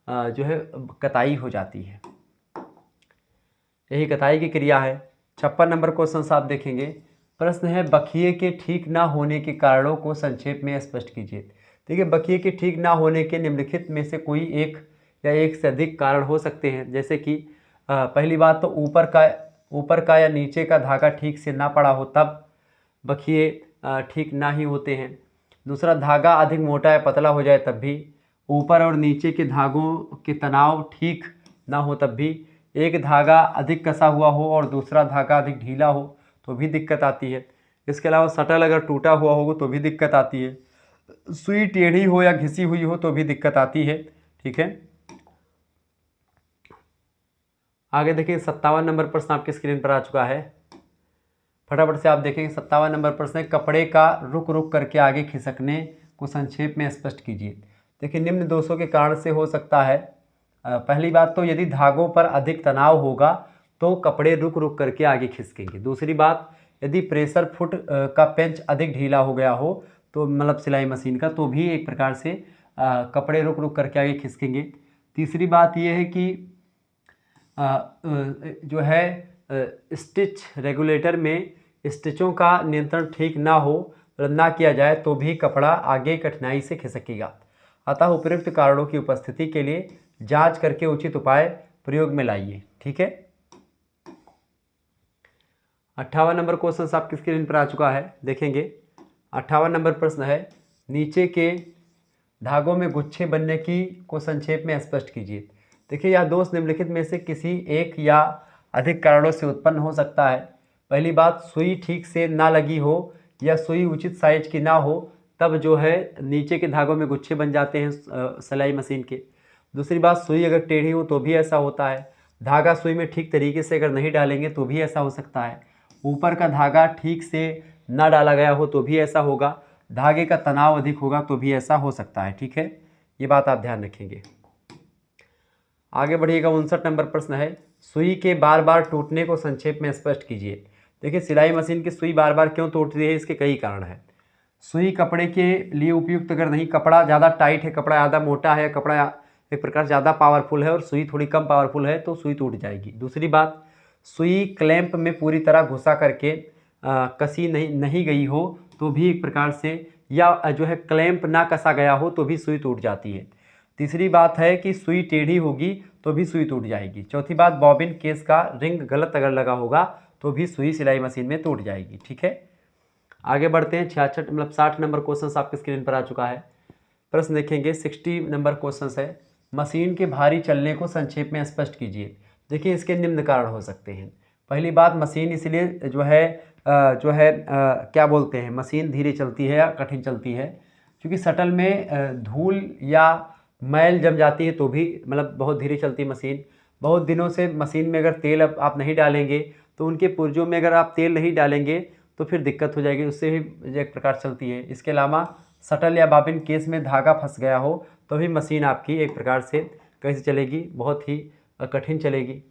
जो है कताई हो जाती है। यही कताई की क्रिया है। 56 नंबर क्वेश्चन आप देखेंगे। प्रश्न है, बखिए के ठीक ना होने के कारणों को संक्षेप में स्पष्ट कीजिए। देखिए बखिए के ठीक ना होने के निम्नलिखित में से कोई एक या एक से अधिक कारण हो सकते हैं। जैसे कि पहली बात तो ऊपर का या नीचे का धागा ठीक से ना पड़ा हो तब बखिए ठीक ना ही होते हैं। दूसरा, धागा अधिक मोटा या पतला हो जाए तब भी। ऊपर और नीचे के धागों के तनाव ठीक ना हो तब भी। एक धागा अधिक कसा हुआ हो और दूसरा धागा अधिक ढीला हो तो भी दिक्कत आती है। इसके अलावा शटल अगर टूटा हुआ हो तो भी दिक्कत आती है। सुई टेढ़ी हो या घिसी हुई हो तो भी दिक्कत आती है, ठीक है। आगे देखिए 57 नंबर प्रश्न आपकी स्क्रीन पर आ चुका है। फटाफट से आप देखेंगे 57 नंबर प्रश्न है, कपड़े का रुक रुक करके आगे खिसकने को संक्षेप में स्पष्ट कीजिए। देखिए निम्न दोषों के कारण से हो सकता है। पहली बात तो यदि धागों पर अधिक तनाव होगा तो कपड़े रुक रुक करके आगे खिसकेंगे। दूसरी बात, यदि प्रेशर फुट का पेंच अधिक ढीला हो गया हो तो मतलब सिलाई मशीन का, तो भी एक प्रकार से कपड़े रुक रुक करके आगे खिसकेंगे। तीसरी बात यह है कि जो है स्टिच रेगुलेटर में स्टिचों का नियंत्रण ठीक ना हो, ना किया जाए तो भी कपड़ा आगे कठिनाई से खिसकेगा। अतः उपयुक्त कारणों की उपस्थिति के लिए जांच करके उचित उपाय प्रयोग में लाइए, ठीक है। 58 नंबर क्वेश्चन आपकी स्क्रीन पर आ चुका है, देखेंगे। 58 नंबर प्रश्न है, नीचे के धागों में गुच्छे बनने की को संक्षेप में स्पष्ट कीजिए। देखिए यह दोष निम्नलिखित में से किसी एक या अधिक कारणों से उत्पन्न हो सकता है। पहली बात, सुई ठीक से ना लगी हो या सुई उचित साइज की ना हो तब जो है नीचे के धागों में गुच्छे बन जाते हैं सिलाई मशीन के। दूसरी बात, सुई अगर टेढ़ी हो तो भी ऐसा होता है। धागा सुई में ठीक तरीके से अगर नहीं डालेंगे तो भी ऐसा हो सकता है। ऊपर का धागा ठीक से ना डाला गया हो तो भी ऐसा होगा। धागे का तनाव अधिक होगा तो भी ऐसा हो सकता है, ठीक है। ये बात आप ध्यान रखेंगे। आगे बढ़िएगा। 59 नंबर प्रश्न है, सुई के बार बार टूटने को संक्षेप में स्पष्ट कीजिए। देखिए सिलाई मशीन की सुई बार बार क्यों टूटती है, इसके कई कारण हैं। सुई कपड़े के लिए उपयुक्त अगर नहीं, कपड़ा ज़्यादा टाइट है, कपड़ा ज़्यादा मोटा है, कपड़ा एक प्रकार ज़्यादा पावरफुल है और सुई थोड़ी कम पावरफुल है तो सुई टूट जाएगी। दूसरी बात, सुई क्लैंप में पूरी तरह घुसा करके कसी नहीं गई हो तो भी एक प्रकार से, या जो है क्लैंप ना कसा गया हो तो भी सुई टूट जाती है। तीसरी बात है कि सुई टेढ़ी होगी तो भी सुई टूट जाएगी। चौथी बात, बॉबिन केस का रिंग गलत अगर लगा होगा तो भी सुई सिलाई मशीन में टूट जाएगी, ठीक है। आगे बढ़ते हैं। 60 नंबर क्वेश्चन आपके स्क्रीन पर आ चुका है। प्रश्न देखेंगे। 60 नंबर क्वेश्चन है, मशीन के भारी चलने को संक्षेप में स्पष्ट कीजिए। देखिए इसके निम्न कारण हो सकते हैं। पहली बात, मशीन इसलिए जो है क्या बोलते हैं, मशीन धीरे चलती है या कठिन चलती है क्योंकि शटल में धूल या मैल जम जाती है तो भी मतलब बहुत धीरे चलती है मशीन। बहुत दिनों से मशीन में अगर तेल आप नहीं डालेंगे तो उनके पुर्जों में अगर आप तेल नहीं डालेंगे तो फिर दिक्कत हो जाएगी, उससे भी एक प्रकार चलती है। इसके अलावा शटल या बॉबिन केस में धागा फंस गया हो तो भी मशीन आपकी एक प्रकार से कैसे चलेगी, बहुत ही कठिन चलेगी।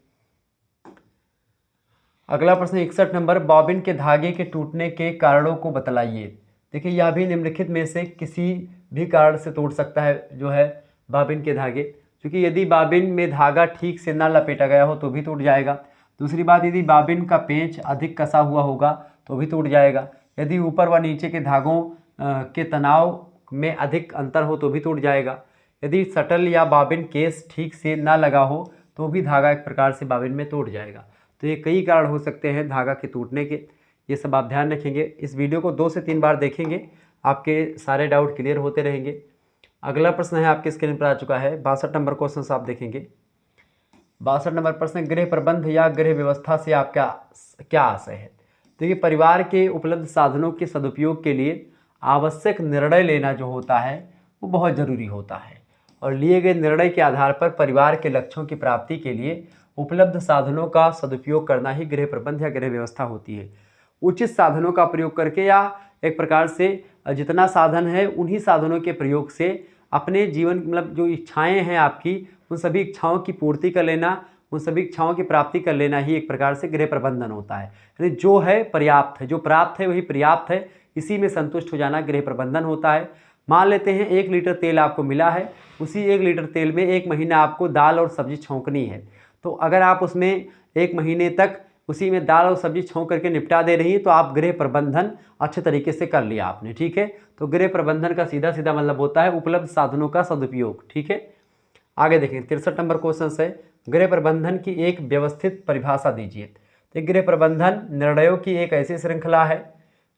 अगला प्रश्न 61 नंबर, बॉबिन के धागे के टूटने के कारणों को बतलाइए। देखिए यह भी निम्नलिखित में से किसी भी कारण से टूट सकता है जो है बॉबिन के धागे, क्योंकि यदि बॉबिन में धागा ठीक से ना लपेटा गया हो तो भी टूट जाएगा। दूसरी बात, यदि बॉबिन का पेंच अधिक कसा हुआ होगा तो भी टूट जाएगा। यदि ऊपर व नीचे के धागों के तनाव में अधिक अंतर हो तो भी टूट जाएगा। यदि शटल या बॉबिन केस ठीक से ना लगा हो तो भी धागा एक प्रकार से बॉबिन में टूट जाएगा। तो ये कई कारण हो सकते हैं धागा के टूटने के। ये सब आप ध्यान रखेंगे। इस वीडियो को 2 से 3 बार देखेंगे, आपके सारे डाउट क्लियर होते रहेंगे। अगला प्रश्न है आपके स्क्रीन पर आ चुका है 62 नंबर क्वेश्चन आप देखेंगे। 62 नंबर प्रश्न, गृह प्रबंध या गृह व्यवस्था से आपका क्या आशय है? देखिए, परिवार के उपलब्ध साधनों के सदुपयोग के लिए आवश्यक निर्णय लेना जो होता है वो बहुत ज़रूरी होता है, और लिए गए निर्णय के आधार पर परिवार के लक्ष्यों की प्राप्ति के लिए उपलब्ध साधनों का सदुपयोग करना ही गृह प्रबंध या गृह व्यवस्था होती है। उचित साधनों का प्रयोग करके, या एक प्रकार से जितना साधन है उन्हीं साधनों के प्रयोग से अपने जीवन मतलब जो इच्छाएं हैं आपकी, उन सभी इच्छाओं की पूर्ति कर लेना, उन सभी इच्छाओं की प्राप्ति कर लेना ही एक प्रकार से गृह प्रबंधन होता है। यानी जो है पर्याप्त है, जो प्राप्त है वही पर्याप्त है, इसी में संतुष्ट हो जाना गृह प्रबंधन होता है। मान लेते हैं 1 लीटर तेल आपको मिला है, उसी 1 लीटर तेल में 1 महीना आपको दाल और सब्जी छौंकनी है। तो अगर आप उसमें 1 महीने तक उसी में दाल और सब्जी छौंक करके निपटा दे रही हैं, तो आप गृह प्रबंधन अच्छे तरीके से कर लिया आपने। ठीक है, तो गृह प्रबंधन का सीधा सीधा मतलब होता है उपलब्ध साधनों का सदुपयोग। ठीक है, आगे देखें 63 नंबर क्वेश्चन है, गृह प्रबंधन की एक व्यवस्थित परिभाषा दीजिए। तो गृह प्रबंधन निर्णयों की एक ऐसी श्रृंखला है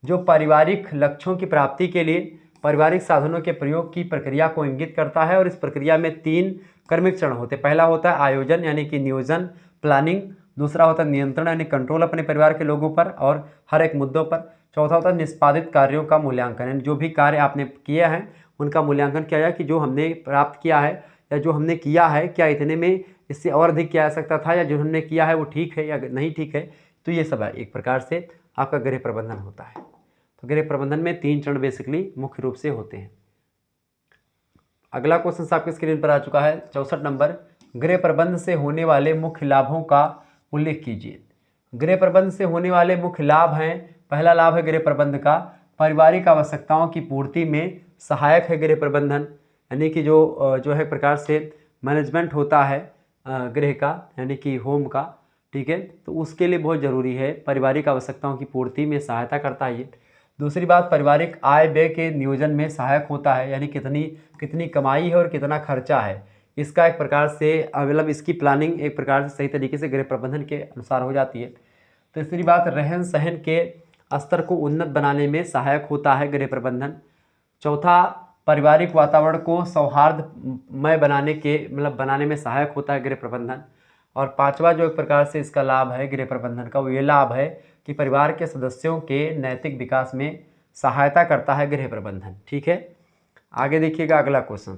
जो पारिवारिक लक्ष्यों की प्राप्ति के लिए पारिवारिक साधनों के प्रयोग की प्रक्रिया को इंगित करता है, और इस प्रक्रिया में 3 क्रमिक चरण होते हैं। पहला होता है आयोजन यानी कि नियोजन, प्लानिंग। दूसरा होता है नियंत्रण यानी कंट्रोल अपने परिवार के लोगों पर और हर एक मुद्दों पर। चौथा होता है निष्पादित कार्यों का मूल्यांकन, यानी जो भी कार्य आपने किया है उनका मूल्यांकन किया जाए कि जो हमने प्राप्त किया है या जो हमने किया है क्या इतने में इससे और अधिक किया जा सकता था, या जो हमने किया है वो ठीक है या नहीं ठीक है। तो ये सब है एक प्रकार से आपका गृह प्रबंधन होता है। तो गृह प्रबंधन में 3 चरण बेसिकली मुख्य रूप से होते हैं। अगला क्वेश्चन आपके स्क्रीन पर आ चुका है 64 नंबर, गृह प्रबंध से होने वाले मुख्य लाभों का उल्लेख कीजिए। गृह प्रबंध से होने वाले मुख्य लाभ हैं, पहला लाभ है गृह प्रबंध का पारिवारिक आवश्यकताओं की पूर्ति में सहायक है गृह प्रबंधन, यानी कि जो है प्रकार से मैनेजमेंट होता है गृह का यानी कि होम का। ठीक है, तो उसके लिए बहुत ज़रूरी है, पारिवारिक आवश्यकताओं की पूर्ति में सहायता करता है ये। दूसरी बात, पारिवारिक आय व्यय के नियोजन में सहायक होता है, यानी कितनी कमाई है और कितना खर्चा है, इसका एक प्रकार से मतलब इसकी प्लानिंग एक प्रकार से सही तरीके से गृह प्रबंधन के अनुसार हो जाती है। तीसरी बात, रहन सहन के स्तर को उन्नत बनाने में सहायक होता है गृह प्रबंधन। चौथा, पारिवारिक वातावरण को सौहार्दमय बनाने में सहायक होता है गृह प्रबंधन। और पांचवा जो एक प्रकार से इसका लाभ है गृह प्रबंधन का, वो ये लाभ है कि परिवार के सदस्यों के नैतिक विकास में सहायता करता है गृह प्रबंधन। ठीक है, आगे देखिएगा अगला क्वेश्चन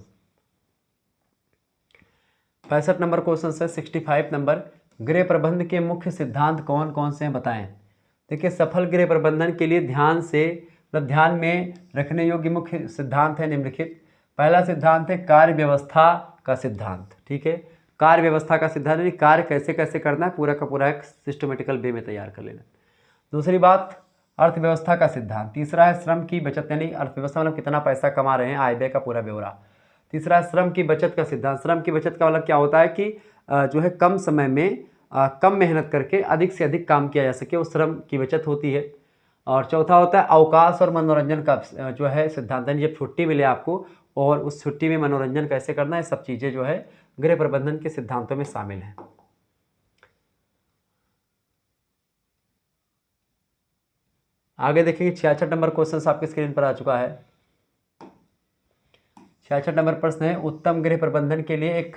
65 नंबर क्वेश्चन है 65 नंबर, गृह प्रबंधन के मुख्य सिद्धांत कौन कौन से हैं बताएं। देखिए, सफल गृह प्रबंधन के लिए ध्यान में रखने योग्य मुख्य सिद्धांत है निम्नलिखित। पहला सिद्धांत है कार्य व्यवस्था का सिद्धांत। ठीक है, कार्य व्यवस्था का सिद्धांत यानी कार्य कैसे कैसे करना है पूरा का पूरा एक सिस्टमेटिकल वे में तैयार कर लेना। दूसरी बात, अर्थव्यवस्था का सिद्धांत। तीसरा है श्रम की बचत, यानी अर्थव्यवस्था मतलब कितना पैसा कमा रहे हैं, आय व्यय का पूरा ब्यौरा। तीसरा है श्रम की बचत का सिद्धांत। श्रम की बचत का मतलब क्या होता है कि जो है कम समय में कम मेहनत करके अधिक से अधिक काम किया जा सके, वो श्रम की बचत होती है। और चौथा होता है अवकाश और मनोरंजन का जो है सिद्धांत, यानी जब छुट्टी मिले आपको और उस छुट्टी में मनोरंजन कैसे करना है, सब चीज़ें जो है गृह प्रबंधन के सिद्धांतों में शामिल हैं। आगे देखेंगे 66 नंबर क्वेश्चन आपके स्क्रीन पर आ चुका है। 66 नंबर प्रश्न है, उत्तम गृह प्रबंधन के लिए एक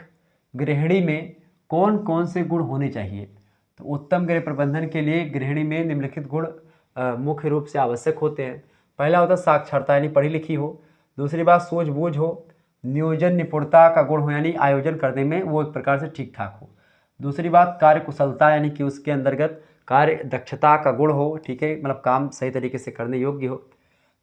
गृहिणी में कौन कौन से गुण होने चाहिए। तो उत्तम गृह प्रबंधन के लिए गृहिणी में निम्नलिखित गुण मुख्य रूप से आवश्यक होते हैं। पहला होता है साक्षरता, यानी पढ़ी लिखी हो। दूसरी बात, सूझबूझ हो। नियोजन निपुणता का गुण हो, यानी आयोजन करने में वो एक प्रकार से ठीक ठाक हो। दूसरी बात, कार्य कुशलता, यानी कि उसके अंतर्गत कार्य दक्षता का गुण हो। ठीक है, मतलब काम सही तरीके से करने योग्य हो।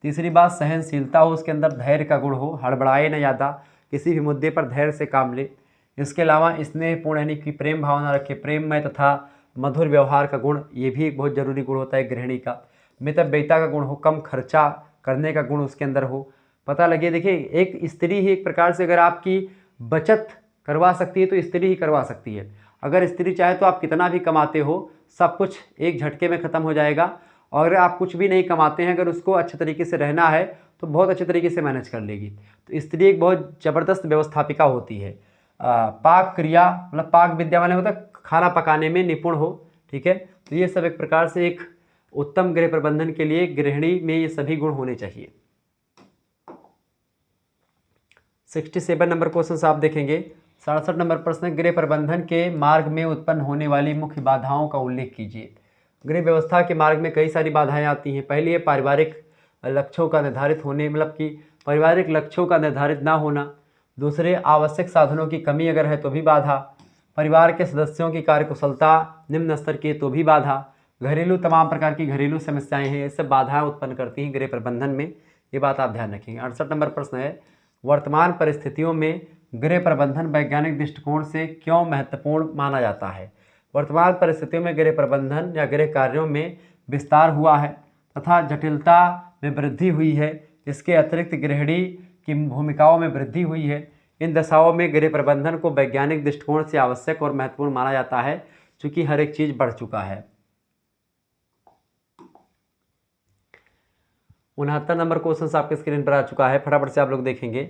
तीसरी बात, सहनशीलता हो, उसके अंदर धैर्य का गुण हो, हड़बड़ाए न ज़्यादा, किसी भी मुद्दे पर धैर्य से काम ले। इसके अलावा स्नेहपूर्ण यानी कि प्रेम भावना रखे, प्रेममय तथा मधुर व्यवहार का गुण, ये भी एक बहुत जरूरी गुण होता है गृहिणी का। मितव्ययिता का गुण हो, कम खर्चा करने का गुण उसके अंदर हो। पता लगे, देखिए एक स्त्री ही एक प्रकार से अगर आपकी बचत करवा सकती है तो स्त्री ही करवा सकती है। अगर स्त्री चाहे तो आप कितना भी कमाते हो, सब कुछ एक झटके में ख़त्म हो जाएगा। और अगर आप कुछ भी नहीं कमाते हैं, अगर उसको अच्छे तरीके से रहना है तो बहुत अच्छे तरीके से मैनेज कर लेगी। तो स्त्री एक बहुत ज़बरदस्त व्यवस्थापिका होती है। पाक क्रिया मतलब पाक विद्या वाले होता है, खाना पकाने में निपुण हो। ठीक है, तो ये सब एक प्रकार से एक उत्तम गृह प्रबंधन के लिए गृहिणी में ये सभी गुण होने चाहिए। 67 नंबर क्वेश्चन आप देखेंगे। 67 नंबर प्रश्न, गृह प्रबंधन के मार्ग में उत्पन्न होने वाली मुख्य बाधाओं का उल्लेख कीजिए। गृह व्यवस्था के मार्ग में कई सारी बाधाएं आती हैं। पहली है पारिवारिक लक्ष्यों का निर्धारित होने, मतलब कि पारिवारिक लक्ष्यों का निर्धारित ना होना। दूसरे, आवश्यक साधनों की कमी अगर है तो भी बाधा। परिवार के सदस्यों की कार्यकुशलता निम्न स्तर की है तो भी बाधा। घरेलू, तमाम प्रकार की घरेलू समस्याएं हैं, ये सब बाधाएं उत्पन्न करती हैं गृह प्रबंधन में, ये बात आप ध्यान रखेंगे। 68 नंबर प्रश्न है, वर्तमान परिस्थितियों में गृह प्रबंधन वैज्ञानिक दृष्टिकोण से क्यों महत्वपूर्ण माना जाता है। वर्तमान परिस्थितियों में गृह प्रबंधन या गृह कार्यों में विस्तार हुआ है तथा जटिलता में वृद्धि हुई है। इसके अतिरिक्त गृहिणी की भूमिकाओं में वृद्धि हुई है। इन दशाओं में गृह प्रबंधन को वैज्ञानिक दृष्टिकोण से आवश्यक और महत्वपूर्ण माना जाता है, क्योंकि हर एक चीज़ बढ़ चुका है। 69 नंबर क्वेश्चन आपके स्क्रीन पर आ चुका है, फटाफट से आप लोग देखेंगे।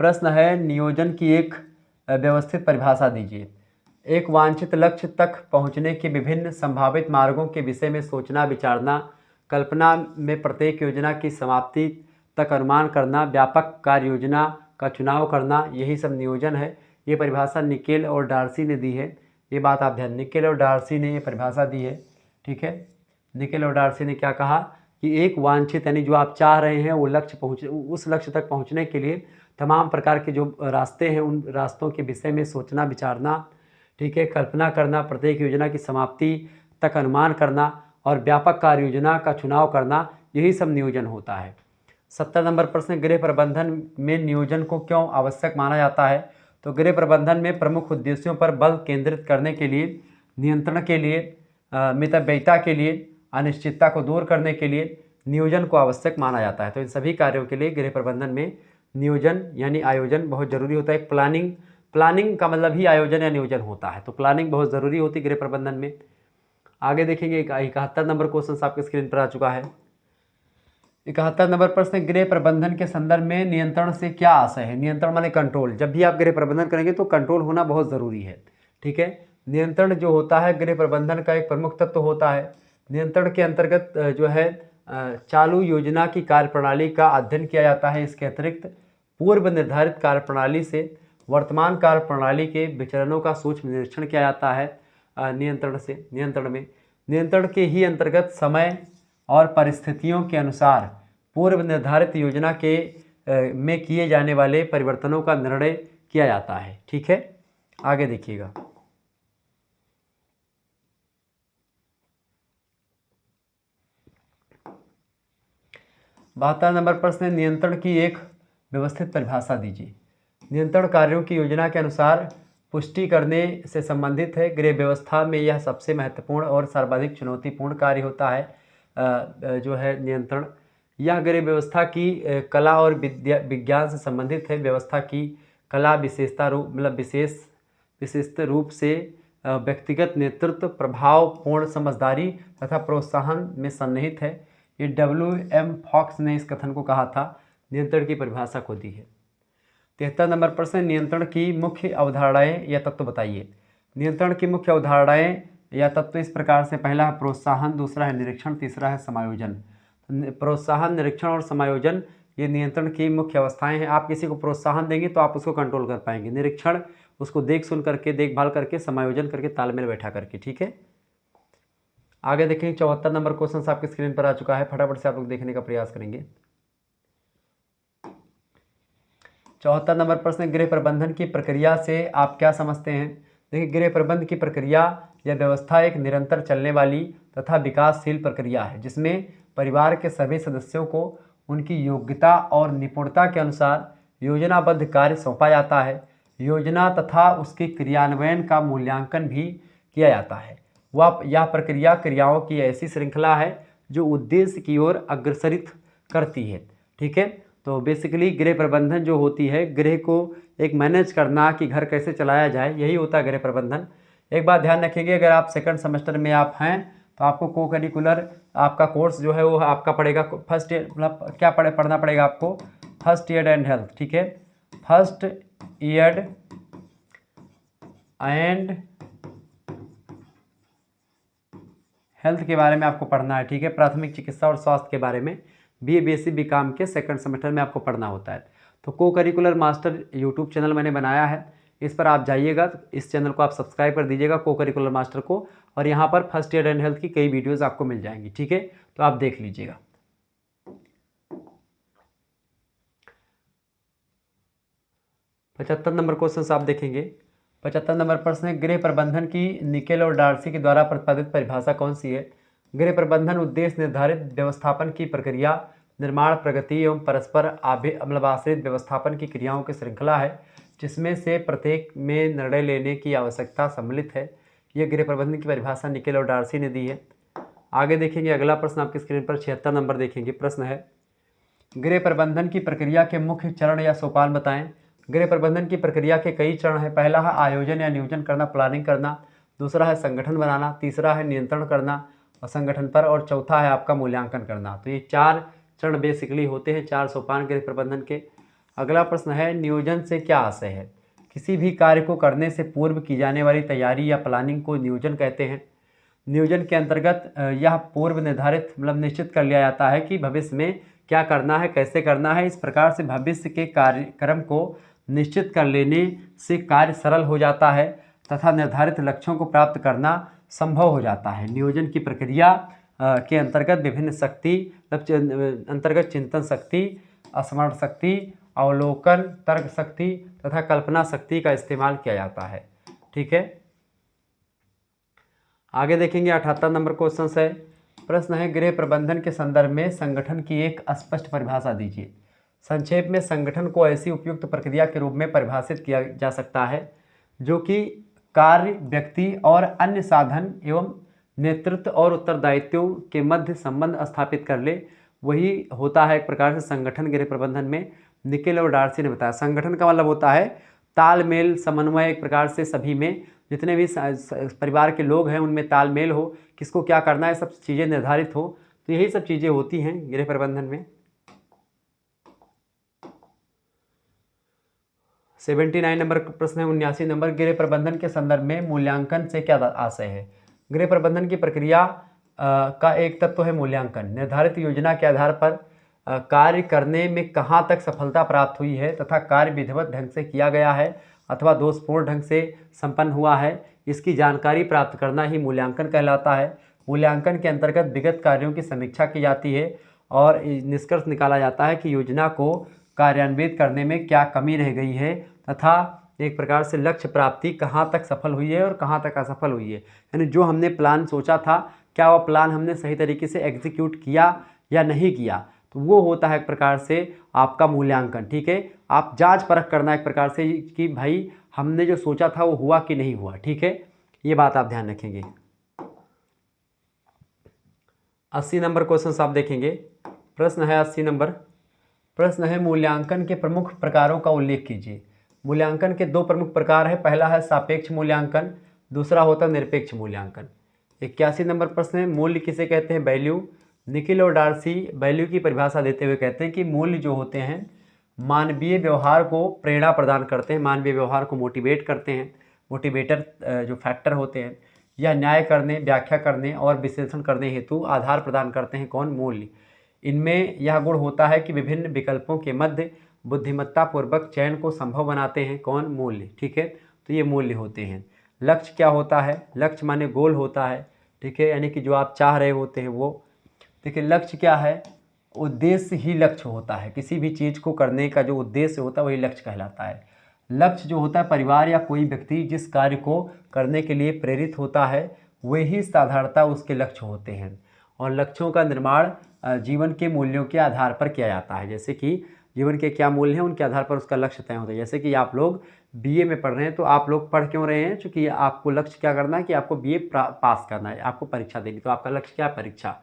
प्रश्न है, नियोजन की एक व्यवस्थित परिभाषा दीजिए। एक वांछित लक्ष्य तक पहुंचने के विभिन्न संभावित मार्गों के विषय में सोचना, विचारना, कल्पना में प्रत्येक योजना की समाप्ति तक अनुमान करना, व्यापक कार्य योजना का चुनाव करना, यही सब नियोजन है। ये परिभाषा निकेल और डार्सी ने दी है, ये बात आप ध्यान, निकेल और डार्सी ने ये परिभाषा दी है, ठीक है। निकेल और डार्सी ने क्या कहा कि एक वांछित, यानी जो आप चाह रहे हैं वो लक्ष्य उस लक्ष्य तक पहुंचने के लिए तमाम प्रकार के जो रास्ते हैं उन रास्तों के विषय में सोचना, विचारना, ठीक है, कल्पना करना, प्रत्येक योजना की समाप्ति तक अनुमान करना और व्यापक कार्य योजना का चुनाव करना, यही सब नियोजन होता है। 70 नंबर प्रश्न, गृह प्रबंधन में नियोजन को क्यों आवश्यक माना जाता है। तो गृह प्रबंधन में प्रमुख उद्देश्यों पर बल केंद्रित करने के लिए, नियंत्रण के लिए, मितव्ययिता के लिए, अनिश्चितता को दूर करने के लिए नियोजन को आवश्यक माना जाता है। तो इन सभी कार्यों के लिए गृह प्रबंधन में नियोजन यानी आयोजन बहुत ज़रूरी होता है। प्लानिंग का मतलब ही आयोजन या नियोजन होता है, तो प्लानिंग बहुत ज़रूरी होती है गृह प्रबंधन में। आगे देखेंगे, 71 नंबर क्वेश्चन आपके स्क्रीन पर आ चुका है। 71 नंबर प्रश्न, गृह प्रबंधन के संदर्भ में नियंत्रण से क्या आशय है। नियंत्रण माने कंट्रोल। जब भी आप गृह प्रबंधन करेंगे तो कंट्रोल होना बहुत ज़रूरी है, ठीक है। नियंत्रण जो होता है गृह प्रबंधन का एक प्रमुख तत्व होता है। नियंत्रण के अंतर्गत जो है चालू योजना की कार्यप्रणाली का अध्ययन किया जाता है। इसके अतिरिक्त पूर्व निर्धारित कार्यप्रणाली से वर्तमान कार्यप्रणाली के विचरणों का सूक्ष्म निरीक्षण किया जाता है। नियंत्रण के ही अंतर्गत समय और परिस्थितियों के अनुसार पूर्व निर्धारित योजना के में किए जाने वाले परिवर्तनों का निर्णय किया जाता है, ठीक है। आगे देखिएगा, बहत्तर नंबर प्रश्न, नियंत्रण की एक व्यवस्थित परिभाषा दीजिए। नियंत्रण कार्यों की योजना के अनुसार पुष्टि करने से संबंधित है। गृह व्यवस्था में यह सबसे महत्वपूर्ण और सर्वाधिक चुनौतीपूर्ण कार्य होता है। जो है नियंत्रण, यह गृह व्यवस्था की कला और विज्ञान से संबंधित है। व्यवस्था की कला विशेषत रूप से व्यक्तिगत नेतृत्व, प्रभावपूर्ण समझदारी तथा प्रोत्साहन में सन्निहित है। ये WM फॉक्स ने इस कथन को कहा था, नियंत्रण की परिभाषा को दी है। 73 नंबर प्रश्न, नियंत्रण की मुख्य अवधारणाएं या तत्व बताइए। नियंत्रण की मुख्य अवधारणाएं या तत्व इस प्रकार से, पहला है प्रोत्साहन, दूसरा है निरीक्षण, तीसरा है समायोजन। प्रोत्साहन, निरीक्षण और समायोजन ये नियंत्रण की मुख्य अवस्थाएं हैं। आप किसी को प्रोत्साहन देंगे तो आप उसको कंट्रोल कर पाएंगे, निरीक्षण उसको देख सुन करके, देखभाल करके, समायोजन करके, तालमेल बैठा करके, ठीक है। आगे देखें, 74 नंबर क्वेश्चन आपके स्क्रीन पर आ चुका है, फटाफट से आप लोग देखने का प्रयास करेंगे। 74 नंबर प्रश्न, गृह प्रबंधन की प्रक्रिया से आप क्या समझते हैं। देखिए, गृह प्रबंधन की प्रक्रिया या व्यवस्था एक निरंतर चलने वाली तथा विकासशील प्रक्रिया है, जिसमें परिवार के सभी सदस्यों को उनकी योग्यता और निपुणता के अनुसार योजनाबद्ध कार्य सौंपा जाता है। योजना तथा उसके क्रियान्वयन का मूल्यांकन भी किया जाता है। यह प्रक्रिया क्रियाओं की ऐसी श्रृंखला है जो उद्देश्य की ओर अग्रसरित करती है, ठीक है। तो बेसिकली गृह प्रबंधन जो होती है, गृह को एक मैनेज करना कि घर कैसे चलाया जाए, यही होता है गृह प्रबंधन। एक बात ध्यान रखिएगा, अगर आप सेकंड सेमेस्टर में आप हैं तो आपको को करिकुलर आपका कोर्स जो है वो आपका पड़ेगा फर्स्ट ईयर, मतलब क्या पढ़ना पड़ेगा आपको, फर्स्ट एड एंड हेल्थ, ठीक है। फर्स्ट एड एंड हेल्थ के बारे में आपको पढ़ना है, ठीक है। प्राथमिक चिकित्सा और स्वास्थ्य के बारे में BA BSc BCom के सेकंड सेमेस्टर में आपको पढ़ना होता है। तो को करिकुलर मास्टर यूट्यूब चैनल मैंने बनाया है, इस पर आप जाइएगा, तो इस चैनल को आप सब्सक्राइब कर दीजिएगा को करिकुलर मास्टर को, और यहाँ पर फर्स्ट ईयर एंड हेल्थ की कई वीडियोज़ आपको मिल जाएंगी, ठीक है। तो आप देख लीजिएगा। 75 नंबर क्वेश्चन आप देखेंगे। 75 नंबर प्रश्न है, गृह प्रबंधन की निकेल और डार्सी के द्वारा प्रतिपादित परिभाषा कौन सी है। गृह प्रबंधन उद्देश्य निर्धारित व्यवस्थापन की प्रक्रिया, निर्माण प्रगति एवं परस्पर आश्रित व्यवस्थापन की क्रियाओं की श्रृंखला है, जिसमें से प्रत्येक में निर्णय लेने की आवश्यकता सम्मिलित है। यह गृह प्रबंधन की परिभाषा निकेल और डार्सी ने दी है। आगे देखेंगे अगला प्रश्न आपकी स्क्रीन पर 76 नंबर देखेंगे। प्रश्न है, गृह प्रबंधन की प्रक्रिया के मुख्य चरण या सोपान बताएं। गृह प्रबंधन की प्रक्रिया के कई चरण हैं। पहला है आयोजन या नियोजन करना, प्लानिंग करना। दूसरा है संगठन बनाना। तीसरा है नियंत्रण करना और संगठन पर, और चौथा है आपका मूल्यांकन करना। तो ये 4 चरण बेसिकली होते हैं, 4 सोपान गृह प्रबंधन के। अगला प्रश्न है, नियोजन से क्या आशय है। किसी भी कार्य को करने से पूर्व की जाने वाली तैयारी या प्लानिंग को नियोजन कहते हैं। नियोजन के अंतर्गत यह पूर्व निर्धारित निश्चित कर लिया जाता है कि भविष्य में क्या करना है, कैसे करना है। इस प्रकार से भविष्य के कार्यक्रम को निश्चित कर लेने से कार्य सरल हो जाता है तथा निर्धारित लक्ष्यों को प्राप्त करना संभव हो जाता है। नियोजन की प्रक्रिया के अंतर्गत विभिन्न शक्ति अंतर्गत चिंतन शक्ति, स्मरण शक्ति, अवलोकन, तर्क शक्ति तथा कल्पना शक्ति का इस्तेमाल किया जाता है, ठीक है। आगे देखेंगे 78 नंबर क्वेश्चन है। प्रश्न है, गृह प्रबंधन के संदर्भ में संगठन की एक स्पष्ट परिभाषा दीजिए। संक्षेप में संगठन को ऐसी उपयुक्त प्रक्रिया के रूप में परिभाषित किया जा सकता है जो कि कार्य, व्यक्ति और अन्य साधन एवं नेतृत्व और उत्तरदायित्वों के मध्य संबंध स्थापित कर ले। वही होता है एक प्रकार से संगठन गृह प्रबंधन में। निकेल और डार्सी ने बताया, संगठन का मतलब होता है तालमेल, समन्वय, एक प्रकार से सभी में जितने भी परिवार के लोग हैं उनमें तालमेल हो, किसको क्या करना है, सब चीज़ें निर्धारित हो। तो यही सब चीज़ें होती हैं गृह प्रबंधन में। 79 नंबर प्रश्न है। 79 नंबर, गृह प्रबंधन के संदर्भ में मूल्यांकन से क्या आशय है। गृह प्रबंधन की प्रक्रिया का एक तत्व है मूल्यांकन। निर्धारित योजना के आधार पर कार्य करने में कहाँ तक सफलता प्राप्त हुई है तथा कार्य विधिवत ढंग से किया गया है अथवा दोषपूर्ण ढंग से संपन्न हुआ है, इसकी जानकारी प्राप्त करना ही मूल्यांकन कहलाता है। मूल्यांकन के अंतर्गत विगत कार्यों की समीक्षा की जाती है और निष्कर्ष निकाला जाता है कि योजना को कार्यान्वित करने में क्या कमी रह गई है तथा एक प्रकार से लक्ष्य प्राप्ति कहाँ तक सफल हुई है और कहाँ तक असफल हुई है। यानी जो हमने प्लान सोचा था, क्या वह प्लान हमने सही तरीके से एग्जीक्यूट किया या नहीं किया, तो वो होता है एक प्रकार से आपका मूल्यांकन, ठीक है। आप जांच परख करना एक प्रकार से कि भाई हमने जो सोचा था वो हुआ कि नहीं हुआ, ठीक है। ये बात आप ध्यान रखेंगे। 80 नंबर क्वेश्चन आप देखेंगे। प्रश्न है 80 नंबर, प्रश्न है, मूल्यांकन के प्रमुख प्रकारों का उल्लेख कीजिए। मूल्यांकन के 2 प्रमुख प्रकार है। पहला है सापेक्ष मूल्यांकन, दूसरा होता है निरपेक्ष मूल्यांकन। 81 नंबर प्रश्न है, मूल्य किसे कहते हैं, वैल्यू। निकेल और डार्सी वैल्यू की परिभाषा देते हुए कहते हैं कि मूल्य जो होते हैं मानवीय व्यवहार को प्रेरणा प्रदान करते हैं, मानवीय व्यवहार को मोटिवेट करते हैं, मोटिवेटर जो फैक्टर होते हैं, या न्याय करने, व्याख्या करने और विश्लेषण करने हेतु आधार प्रदान करते हैं कौन, मूल्य। इनमें यह गुण होता है कि विभिन्न विकल्पों के मध्य बुद्धिमत्तापूर्वक चयन को संभव बनाते हैं कौन, मूल्य, ठीक है। तो ये मूल्य होते हैं। लक्ष्य क्या होता है, लक्ष्य माने गोल होता है, ठीक है, यानी कि जो आप चाह रहे होते हैं वो। देखिए लक्ष्य क्या है, उद्देश्य ही लक्ष्य होता है। किसी भी चीज़ को करने का जो उद्देश्य होता है वही लक्ष्य कहलाता है। लक्ष्य जो होता है, परिवार या कोई व्यक्ति जिस कार्य को करने के लिए प्रेरित होता है वही साधारणतः उसके लक्ष्य होते हैं। और लक्ष्यों का निर्माण जीवन के मूल्यों के आधार पर किया जाता है। जैसे कि जीवन के क्या मूल्य हैं उनके आधार पर उसका लक्ष्य तय होता है। जैसे कि आप लोग BA में पढ़ रहे हैं तो आप लोग पढ़ क्यों रहे हैं, क्योंकि आपको लक्ष्य क्या करना है कि आपको BA पास करना है, आपको परीक्षा देनी, तो आपका लक्ष्य क्या है, परीक्षा।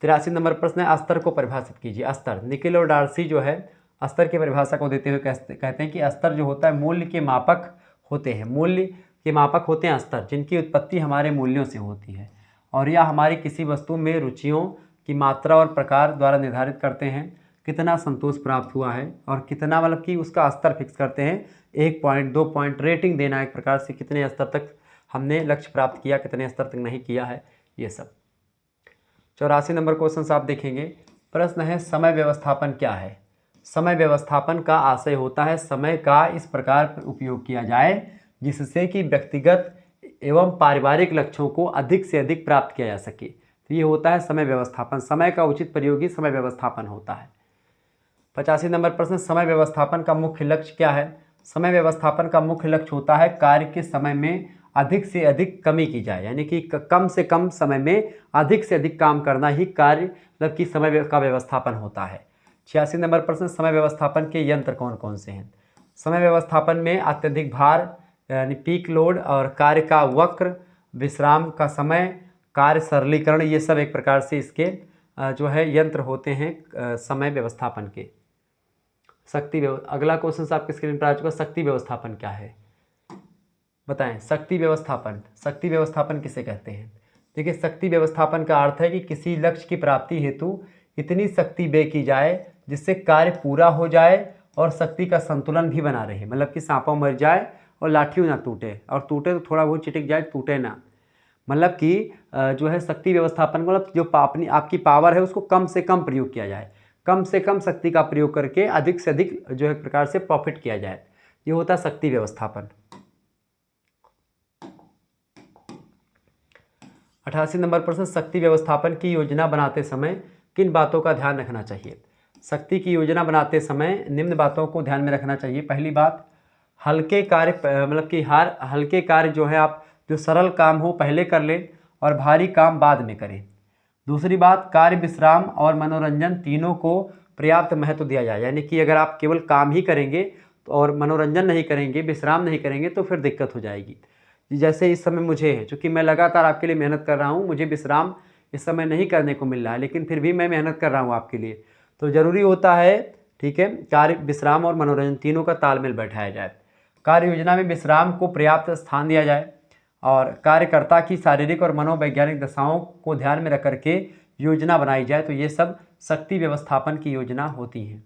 83 नंबर प्रश्न है, स्तर को परिभाषित कीजिए। स्तर, निकेल और डार्सी जो है स्तर की परिभाषा को देते हुए कहते हैं कि स्तर जो होता है मूल्य के मापक होते हैं। मूल्य के मापक होते हैं स्तर, जिनकी उत्पत्ति हमारे मूल्यों से होती है और यह हमारी किसी वस्तु में रुचियों की मात्रा और प्रकार द्वारा निर्धारित करते हैं। कितना संतोष प्राप्त हुआ है और कितना कि उसका स्तर फिक्स करते हैं। 1 पॉइंट 2 पॉइंट रेटिंग देना एक प्रकार से, कितने स्तर तक हमने लक्ष्य प्राप्त किया, कितने स्तर तक नहीं किया है, ये सब। 84 नंबर क्वेश्चन आप देखेंगे। प्रश्न है समय व्यवस्थापन क्या है। समय व्यवस्थापन का आशय होता है समय का इस प्रकार उपयोग किया जाए जिससे कि व्यक्तिगत एवं पारिवारिक लक्ष्यों को अधिक से अधिक प्राप्त किया जा सके। तो ये होता है समय व्यवस्थापन। समय का उचित प्रयोग ही समय व्यवस्थापन होता है। 85 नंबर प्रश्न, समय व्यवस्थापन का मुख्य लक्ष्य क्या है। समय व्यवस्थापन का मुख्य लक्ष्य होता है कार्य के समय में अधिक से अधिक कमी की जाए, यानी कि कम से कम समय में अधिक से अधिक काम करना ही कार्य मतलब कि समय का व्यवस्थापन होता है। 86 नंबर प्रश्न, समय व्यवस्थापन के यंत्र कौन कौन से हैं। समय व्यवस्थापन में अत्यधिक भार यानी पीक लोड और कार्य का वक्र, विश्राम का समय, कार्य सरलीकरण, ये सब एक प्रकार से इसके जो है यंत्र होते हैं समय व्यवस्थापन के। अगला क्वेश्चन आपके स्क्रीन पर आ चुका। शक्ति व्यवस्थापन क्या है बताएं। शक्ति व्यवस्थापन किसे कहते हैं। देखिए, शक्ति व्यवस्थापन का अर्थ है कि किसी लक्ष्य की प्राप्ति हेतु इतनी शक्ति व्यय की जाए जिससे कार्य पूरा हो जाए और शक्ति का संतुलन भी बना रहे। मतलब कि सांपों मर जाए और लाठियों ना टूटे, और टूटे तो थोड़ा बहुत चिटक जाए, टूटे ना। मतलब कि जो है शक्ति व्यवस्थापन मतलब जो आपकी पावर है उसको कम से कम प्रयोग किया जाए, कम से कम शक्ति का प्रयोग करके अधिक से अधिक जो है प्रकार से प्रॉफिट किया जाए, ये होता है शक्ति व्यवस्थापन। 88 नंबर प्रश्न, शक्ति व्यवस्थापन की योजना बनाते समय किन बातों का ध्यान रखना चाहिए। शक्ति की योजना बनाते समय निम्न बातों को ध्यान में रखना चाहिए। पहली बात, हल्के कार्य मतलब कि हल्के कार्य जो है आप जो सरल काम हो पहले कर लें और भारी काम बाद में करें। दूसरी बात, कार्य, विश्राम और मनोरंजन तीनों को पर्याप्त महत्व दिया जाए, यानी कि अगर आप केवल काम ही करेंगे और मनोरंजन नहीं करेंगे, विश्राम नहीं करेंगे तो फिर दिक्कत हो जाएगी। जैसे इस समय मुझे है, चूँकि मैं लगातार आपके लिए मेहनत कर रहा हूँ, मुझे विश्राम इस समय नहीं करने को मिल रहा है, लेकिन फिर भी मैं मेहनत कर रहा हूँ आपके लिए, तो ज़रूरी होता है, ठीक है, कार्य, विश्राम और मनोरंजन तीनों का तालमेल बैठाया जाए। कार्य योजना में विश्राम को पर्याप्त स्थान दिया जाए और कार्यकर्ता की शारीरिक और मनोवैज्ञानिक दशाओं को ध्यान में रख करके योजना बनाई जाए, तो ये सब शक्ति व्यवस्थापन की योजना होती है।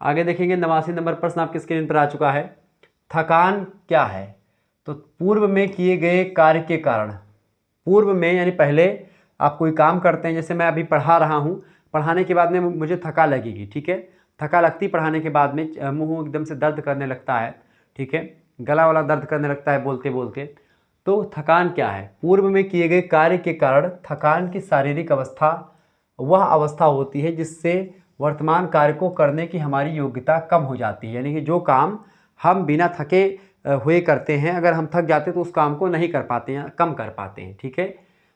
आगे देखेंगे 89 नंबर प्रश्न आपकी स्क्रीन पर आ चुका है। थकान क्या है। तो पूर्व में किए गए कार्य के कारण, पूर्व में यानी पहले आप कोई काम करते हैं, जैसे मैं अभी पढ़ा रहा हूँ, पढ़ाने के बाद में मुझे थका लगेगी, ठीक है, थका लगती पढ़ाने के बाद में, मुंह एकदम से दर्द करने लगता है, ठीक है, गला वाला दर्द करने लगता है बोलते बोलते, तो थकान क्या है। पूर्व में किए गए कार्य के कारण थकान की शारीरिक अवस्था वह अवस्था होती है जिससे वर्तमान कार्य को करने की हमारी योग्यता कम हो जाती है, यानी कि जो काम हम बिना थके हुए करते हैं, अगर हम थक जाते हैं तो उस काम को नहीं कर पाते हैं, कम कर पाते हैं, ठीक है,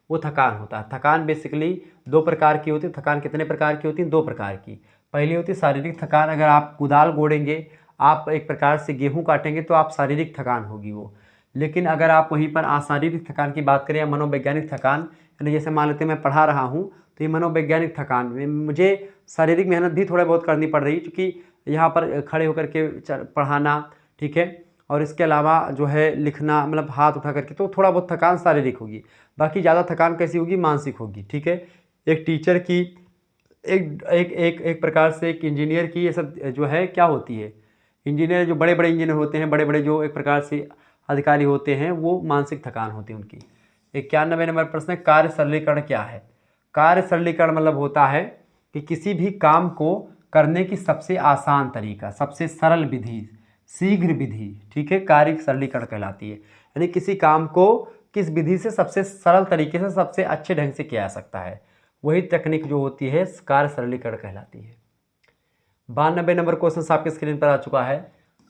वो थकान होता है। थकान बेसिकली दो प्रकार की होती है। थकान कितने प्रकार की होती है, दो प्रकार की। पहली होती है शारीरिक थकान, अगर आप कुदाल गोड़ेंगे, आप एक प्रकार से गेहूं काटेंगे तो आप शारीरिक थकान होगी वो। लेकिन अगर आप वहीं पर अशारीरिक थकान की बात करें या मनोवैज्ञानिक थकान, यानी जैसे मान लेते हैं मैं पढ़ा रहा हूँ तो ये मनोवैज्ञानिक थकान में मुझे शारीरिक मेहनत भी थोड़ा बहुत करनी पड़ रही है, क्योंकि यहाँ पर खड़े होकर के पढ़ाना, ठीक है, और इसके अलावा जो है लिखना, मतलब हाथ उठा करके, तो थोड़ा बहुत थकान शारीरिक होगी। बाकी ज़्यादा थकान कैसी होगी, मानसिक होगी, ठीक है। एक टीचर की, एक एक एक एक प्रकार से एक इंजीनियर की, ये सब जो है क्या होती है, इंजीनियर जो बड़े बड़े इंजीनियर होते हैं, बड़े बड़े जो एक प्रकार से अधिकारी होते हैं, वो मानसिक थकान होती है उनकी। 91 नंबर प्रश्न है, कार्य सरलीकरण क्या है। कार्य सरलीकरण मतलब होता है कि किसी भी काम को करने की सबसे आसान तरीका, सबसे सरल विधि, शीघ्र विधि, ठीक है, कार्य सरलीकरण कहलाती है। यानी किसी काम को किस विधि से सबसे सरल तरीके से सबसे अच्छे ढंग से किया जा सकता है, वही तकनीक जो होती है कार्य सरलीकरण कहलाती है। 92 नंबर क्वेश्चन आपके स्क्रीन पर आ चुका है।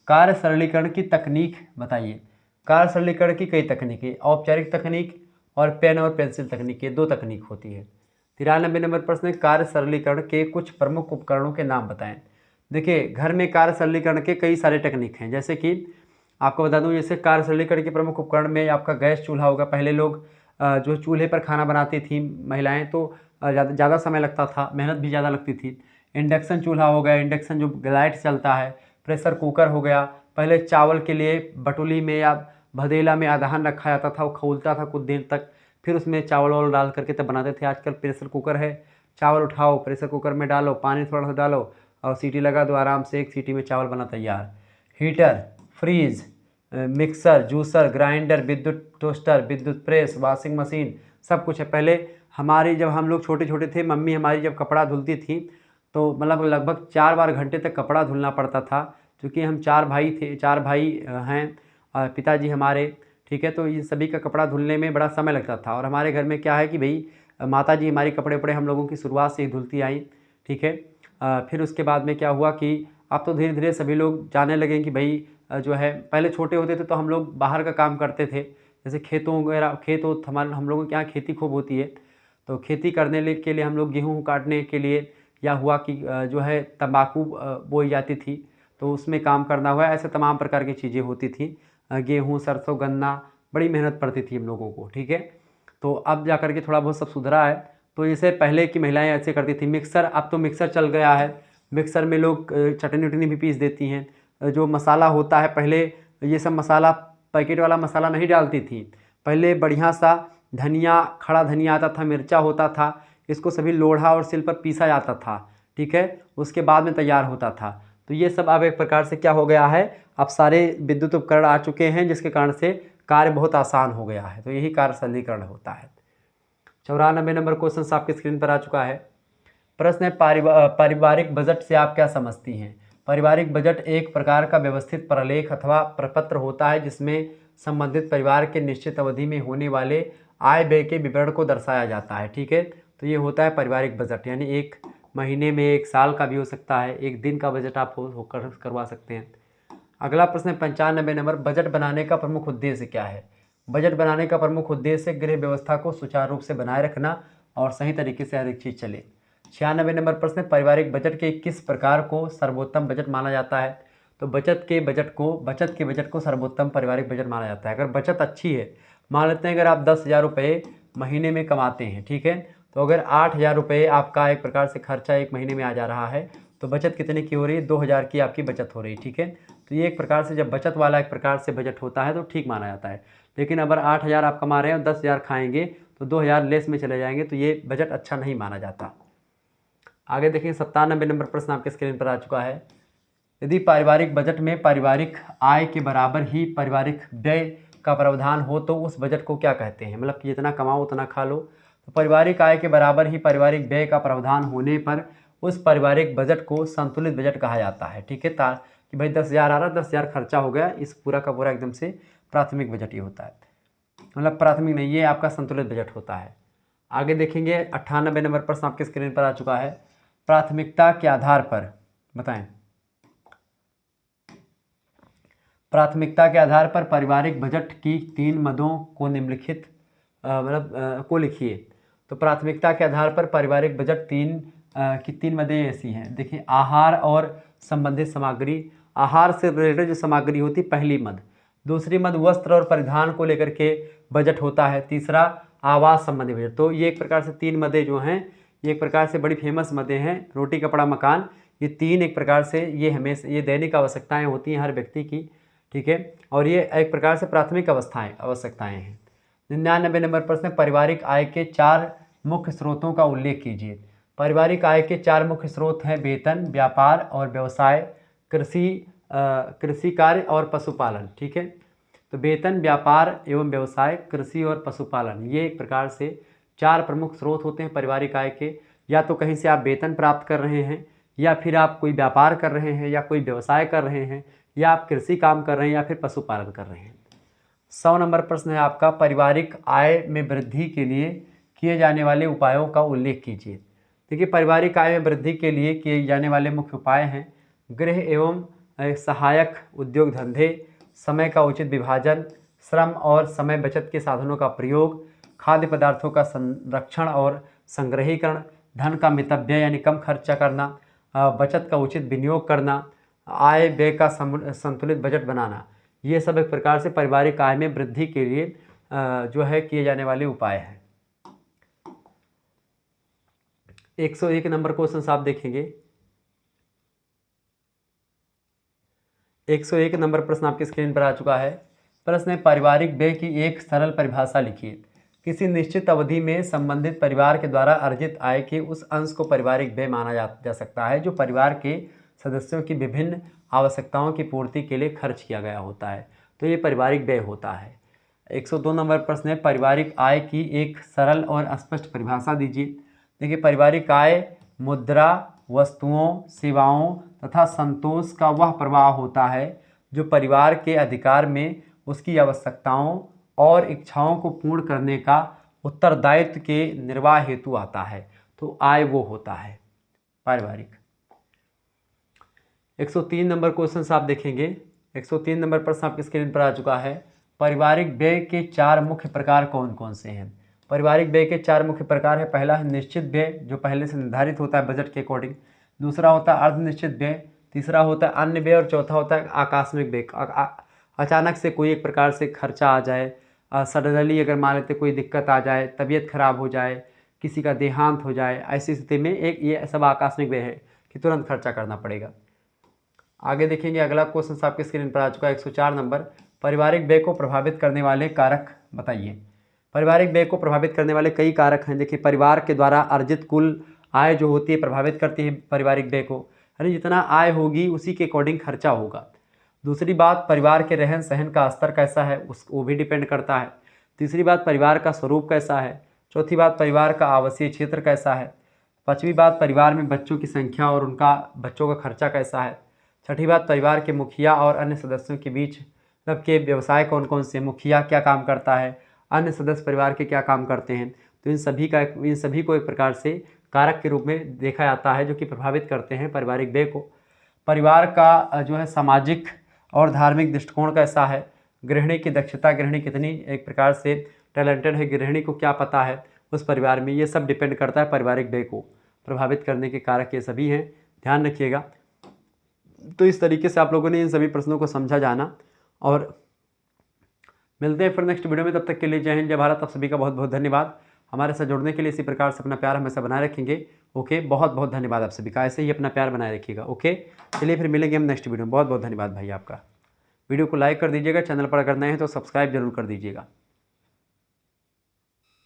कार्य सरलीकरण की तकनीक बताइए। कार्य सरलीकरण की कई तकनीकें, औपचारिक तकनीक और पेन और पेंसिल तकनीक, ये दो तकनीक होती है। 93 नंबर प्रश्न है, कार्य सरलीकरण के कुछ प्रमुख उपकरणों के नाम बताएं। देखिए, घर में कार्य सरलीकरण के कई सारे टेक्निक हैं, जैसे कि आपको बता दूं, जैसे कार्य सरलीकरण के प्रमुख उपकरण में आपका गैस चूल्हा होगा। पहले लोग जो चूल्हे पर खाना बनाती थी महिलाएं, तो ज़्यादा समय लगता था, मेहनत भी ज़्यादा लगती थी। इंडक्शन चूल्हा हो गया, इंडक्शन जो लाइट चलता है। प्रेशर कुकर हो गया, पहले चावल के लिए बटुली में या भदेला में आधान रखा जाता था, वो खौलता था कुछ देर तक, फिर उसमें चावल वावल डाल करके तब बनाते थे। आजकल प्रेशर कुकर है, चावल उठाओ, प्रेशर कुकर में डालो, पानी थोड़ा सा डालो और सीटी लगा दो, आराम से एक सीटी में चावल बना तैयार। Heater, fridge, mixer, juicer, grinder, विद्युत टोस्टर, विद्युत प्रेस, वॉशिंग मशीन, सब कुछ है। पहले हमारी जब हम लोग छोटे छोटे थे, मम्मी हमारी जब कपड़ा धुलती थी तो मतलब लगभग 4 बार घंटे तक कपड़ा धुलना पड़ता था, क्योंकि हम 4 भाई थे, 4 भाई हैं और पिताजी हमारे, ठीक है। तो इन सभी का कपड़ा धुलने में बड़ा समय लगता था। और हमारे घर में क्या है कि भाई माता जी हमारी कपड़े वपड़े हम लोगों की शुरुआत से ही धुलती आई, ठीक है। फिर उसके बाद में क्या हुआ कि अब तो धीरे धीरे सभी लोग जानने लगे कि भाई जो है, पहले छोटे होते थे तो हम लोग बाहर का काम करते थे, जैसे खेतों वगैरह, खेत हमारे हम लोगों के यहाँ खेती खूब होती है, तो खेती करने के लिए हम लोग गेहूँ काटने के लिए, या हुआ कि जो है तंबाकू बोई जाती थी तो उसमें काम करना हुआ, ऐसे तमाम प्रकार की चीज़ें होती थी। गेहूँ, सरसों, गन्ना, बड़ी मेहनत पड़ती थी हम लोगों को, ठीक है। तो अब जा कर के थोड़ा बहुत सब सुधरा है। तो जैसे पहले की महिलाएं ऐसे करती थी। मिक्सर, अब तो मिक्सर चल गया है, मिक्सर में लोग चटनी उटनी भी पीस देती हैं। जो मसाला होता है, पहले ये सब मसाला पैकेट वाला मसाला नहीं डालती थी, पहले बढ़िया सा धनिया, खड़ा धनिया आता था, मिर्चा होता था, इसको सभी लोढ़ा और सिल पर पीसा जाता था, ठीक है। उसके बाद में तैयार होता था। तो ये सब अब एक प्रकार से क्या हो गया है, अब सारे विद्युत उपकरण आ चुके हैं, जिसके कारण से कार्य बहुत आसान हो गया है। तो यही कार्य सरलीकरण होता है। 94 नंबर क्वेश्चन आपकी स्क्रीन पर आ चुका है। प्रश्न है, पारिवारिक बजट से आप क्या समझती हैं? पारिवारिक बजट एक प्रकार का व्यवस्थित प्रलेख अथवा प्रपत्र होता है, जिसमें संबंधित परिवार के निश्चित अवधि में होने वाले आय व्यय के विवरण को दर्शाया जाता है, ठीक है। तो ये होता है पारिवारिक बजट, यानी एक महीने में, एक साल का भी हो सकता है, एक दिन का बजट आप होकर करवा सकते हैं। अगला प्रश्न है 95 नंबर, बजट बनाने का प्रमुख उद्देश्य क्या है? बजट बनाने का प्रमुख उद्देश्य गृह व्यवस्था को सुचारू रूप से बनाए रखना और सही तरीके से हर एक चीज़ चले। 96 नंबर प्रश्न है, पारिवारिक बजट के किस प्रकार को सर्वोत्तम बजट माना जाता है? तो बचत के बजट को सर्वोत्तम पारिवारिक बजट माना जाता है। अगर बचत अच्छी है, मान लेते हैं अगर आप 10,000 रुपये महीने में कमाते हैं, ठीक है, तो अगर 8,000 रुपये आपका एक प्रकार से खर्चा एक महीने में आ जा रहा है, तो बचत कितने की हो रही है? 2,000 की आपकी बचत हो रही है, ठीक है। तो ये एक प्रकार से जब बचत वाला एक प्रकार से बजट होता है तो ठीक माना जाता है। लेकिन अगर 8,000 आप कमा रहे हैं और 10,000 खाएंगे तो 2,000 लेस में चले जाएंगे, तो ये बजट अच्छा नहीं माना जाता। आगे देखिए 97 नंबर प्रश्न आपके स्क्रीन पर आ चुका है। यदि पारिवारिक बजट में पारिवारिक आय के बराबर ही पारिवारिक व्यय का प्रावधान हो तो उस बजट को क्या कहते हैं? मतलब कि जितना कमाओ उतना खा लो। तो पारिवारिक आय के बराबर ही पारिवारिक व्यय का प्रावधान होने पर उस पारिवारिक बजट को संतुलित बजट कहा जाता है, ठीक है। कि भाई 10,000 आ रहा, 10,000 खर्चा हो गया, इस पूरा का पूरा एकदम से प्राथमिक बजट ही होता है। मतलब प्राथमिक नहीं, ये आपका संतुलित बजट होता है। आगे देखेंगे 98 नंबर प्रश्न आपके स्क्रीन पर आ चुका है। प्राथमिकता के आधार पर बताएं, प्राथमिकता के आधार पर पारिवारिक बजट की 3 मदों को निम्नलिखित को लिखिए। तो प्राथमिकता के आधार पर पारिवारिक बजट की 3 मदें ऐसी हैं। देखिए, आहार और संबंधित सामग्री, आहार से रिलेटेड जो सामग्री होती है पहली मद। दूसरी मद वस्त्र और परिधान को लेकर के बजट होता है। तीसरा आवास संबंधी बजट। तो ये एक प्रकार से 3 मदें जो हैं, ये एक प्रकार से बड़ी फेमस मदें हैं। रोटी कपड़ा मकान, ये 3 एक प्रकार से ये हमेशा ये दैनिक आवश्यकताएं होती हैं हर व्यक्ति की, ठीक है। और ये एक प्रकार से प्राथमिक आवश्यकताएं हैं। 99 नंबर प्रश्न, पारिवारिक आय के 4 मुख्य स्रोतों का उल्लेख कीजिए। पारिवारिक आय के 4 मुख्य स्रोत हैं वेतन, व्यापार और व्यवसाय, कृषि कार्य और पशुपालन, ठीक है। तो वेतन, व्यापार एवं व्यवसाय, कृषि और पशुपालन, ये एक प्रकार से 4 प्रमुख स्रोत होते हैं पारिवारिक आय के। या तो कहीं से आप वेतन प्राप्त कर रहे हैं, या फिर आप कोई व्यापार कर रहे हैं, या कोई व्यवसाय कर रहे हैं, या आप कृषि काम कर रहे हैं, या फिर पशुपालन कर रहे हैं। 100 नंबर प्रश्न है आपका, पारिवारिक आय में वृद्धि के लिए किए जाने वाले उपायों का उल्लेख कीजिए। देखिए, पारिवारिक आय में वृद्धि के लिए किए जाने वाले मुख्य उपाय हैं गृह एवं सहायक उद्योग धंधे, समय का उचित विभाजन, श्रम और समय बचत के साधनों का प्रयोग, खाद्य पदार्थों का संरक्षण और संग्रहीकरण, धन का मितव्यय यानी कम खर्चा करना, बचत का उचित विनियोग करना, आय व्यय का संतुलित बजट बनाना। ये सब एक प्रकार से पारिवारिक आय में वृद्धि के लिए जो है किए जाने वाले उपाय हैं। 101 नंबर क्वेश्चन आप देखेंगे। 101 नंबर प्रश्न आपकी स्क्रीन पर आ चुका है। प्रश्न है, पारिवारिक व्यय की एक सरल परिभाषा लिखिए। किसी निश्चित अवधि में संबंधित परिवार के द्वारा अर्जित आय के उस अंश को पारिवारिक व्यय माना जा सकता है जो परिवार के सदस्यों की विभिन्न आवश्यकताओं की पूर्ति के लिए खर्च किया गया होता है। तो ये पारिवारिक व्यय होता है। 102 नंबर प्रश्न है, पारिवारिक आय की एक सरल और स्पष्ट परिभाषा दीजिए। देखिए, पारिवारिक आय मुद्रा, वस्तुओं, सेवाओं तथा संतोष का वह प्रवाह होता है जो परिवार के अधिकार में उसकी आवश्यकताओं और इच्छाओं को पूर्ण करने का उत्तरदायित्व के निर्वाह हेतु आता है। तो आय वो होता है पारिवारिक। 103 नंबर क्वेश्चन आप देखेंगे। 103 नंबर प्रश्न आपकी स्क्रीन पर आ चुका है। पारिवारिक व्यय के 4 मुख्य प्रकार कौन कौन से हैं? पारिवारिक व्यय के 4 मुख्य प्रकार है। पहला है निश्चित व्यय, जो पहले से निर्धारित होता है बजट के अकॉर्डिंग। दूसरा होता है अर्धनिश्चित व्यय। तीसरा होता है अन्य व्यय और चौथा होता है आकस्मिक व्यय। अचानक से कोई एक प्रकार से खर्चा आ जाए, सडनली अगर मान लेते कोई दिक्कत आ जाए, तबीयत खराब हो जाए, किसी का देहांत हो जाए, ऐसी स्थिति में एक ये सब आकस्मिक व्यय है कि तुरंत खर्चा करना पड़ेगा। आगे देखेंगे, अगला क्वेश्चन आपके स्क्रीन पर आ चुका है। 104 नंबर, पारिवारिक व्यय को प्रभावित करने वाले कारक बताइए। पारिवारिक व्यय को प्रभावित करने वाले कई कारक हैं। देखिए, परिवार के द्वारा अर्जित कुल आय जो होती है प्रभावित करती है पारिवारिक व्यय को, यानी जितना आय होगी उसी के अकॉर्डिंग खर्चा होगा। दूसरी बात, परिवार के रहन सहन का स्तर कैसा है वो भी डिपेंड करता है। तीसरी बात, परिवार का स्वरूप कैसा है। चौथी बात, परिवार का आवासीय क्षेत्र कैसा है। पांचवी बात, परिवार में बच्चों की संख्या और उनका बच्चों का खर्चा कैसा है। छठी बात, परिवार के मुखिया और अन्य सदस्यों के बीच मतलब के व्यवसाय कौन कौन से, मुखिया क्या काम करता है, अन्य सदस्य परिवार के क्या काम करते हैं। तो इन सभी को एक प्रकार से कारक के रूप में देखा जाता है जो कि प्रभावित करते हैं पारिवारिक व्यय को। परिवार का जो है सामाजिक और धार्मिक दृष्टिकोण कैसा है, गृहिणी की दक्षता, गृहिणी कितनी एक प्रकार से टैलेंटेड है, गृहिणी को क्या पता है उस परिवार में, ये सब डिपेंड करता है पारिवारिक व्यय को प्रभावित करने के कारक ये सभी हैं, ध्यान रखिएगा। तो इस तरीके से आप लोगों ने इन सभी प्रश्नों को समझा जाना, और मिलते हैं फिर नेक्स्ट वीडियो में। तब तक के लिए जय हिंद, जय भारत। आप सभी का बहुत बहुत धन्यवाद। हमारे साथ जुड़ने के लिए इसी प्रकार से अपना प्यार हमेशा बनाए रखेंगे। ओके, बहुत बहुत धन्यवाद आप सभी का, ऐसे ही अपना प्यार बनाए रखिएगा। ओके, चलिए फिर मिलेंगे हम नेक्स्ट वीडियो में। बहुत बहुत धन्यवाद भाई आपका। वीडियो को लाइक कर दीजिएगा, चैनल पर अगर नए हैं तो सब्सक्राइब जरूर कर दीजिएगा।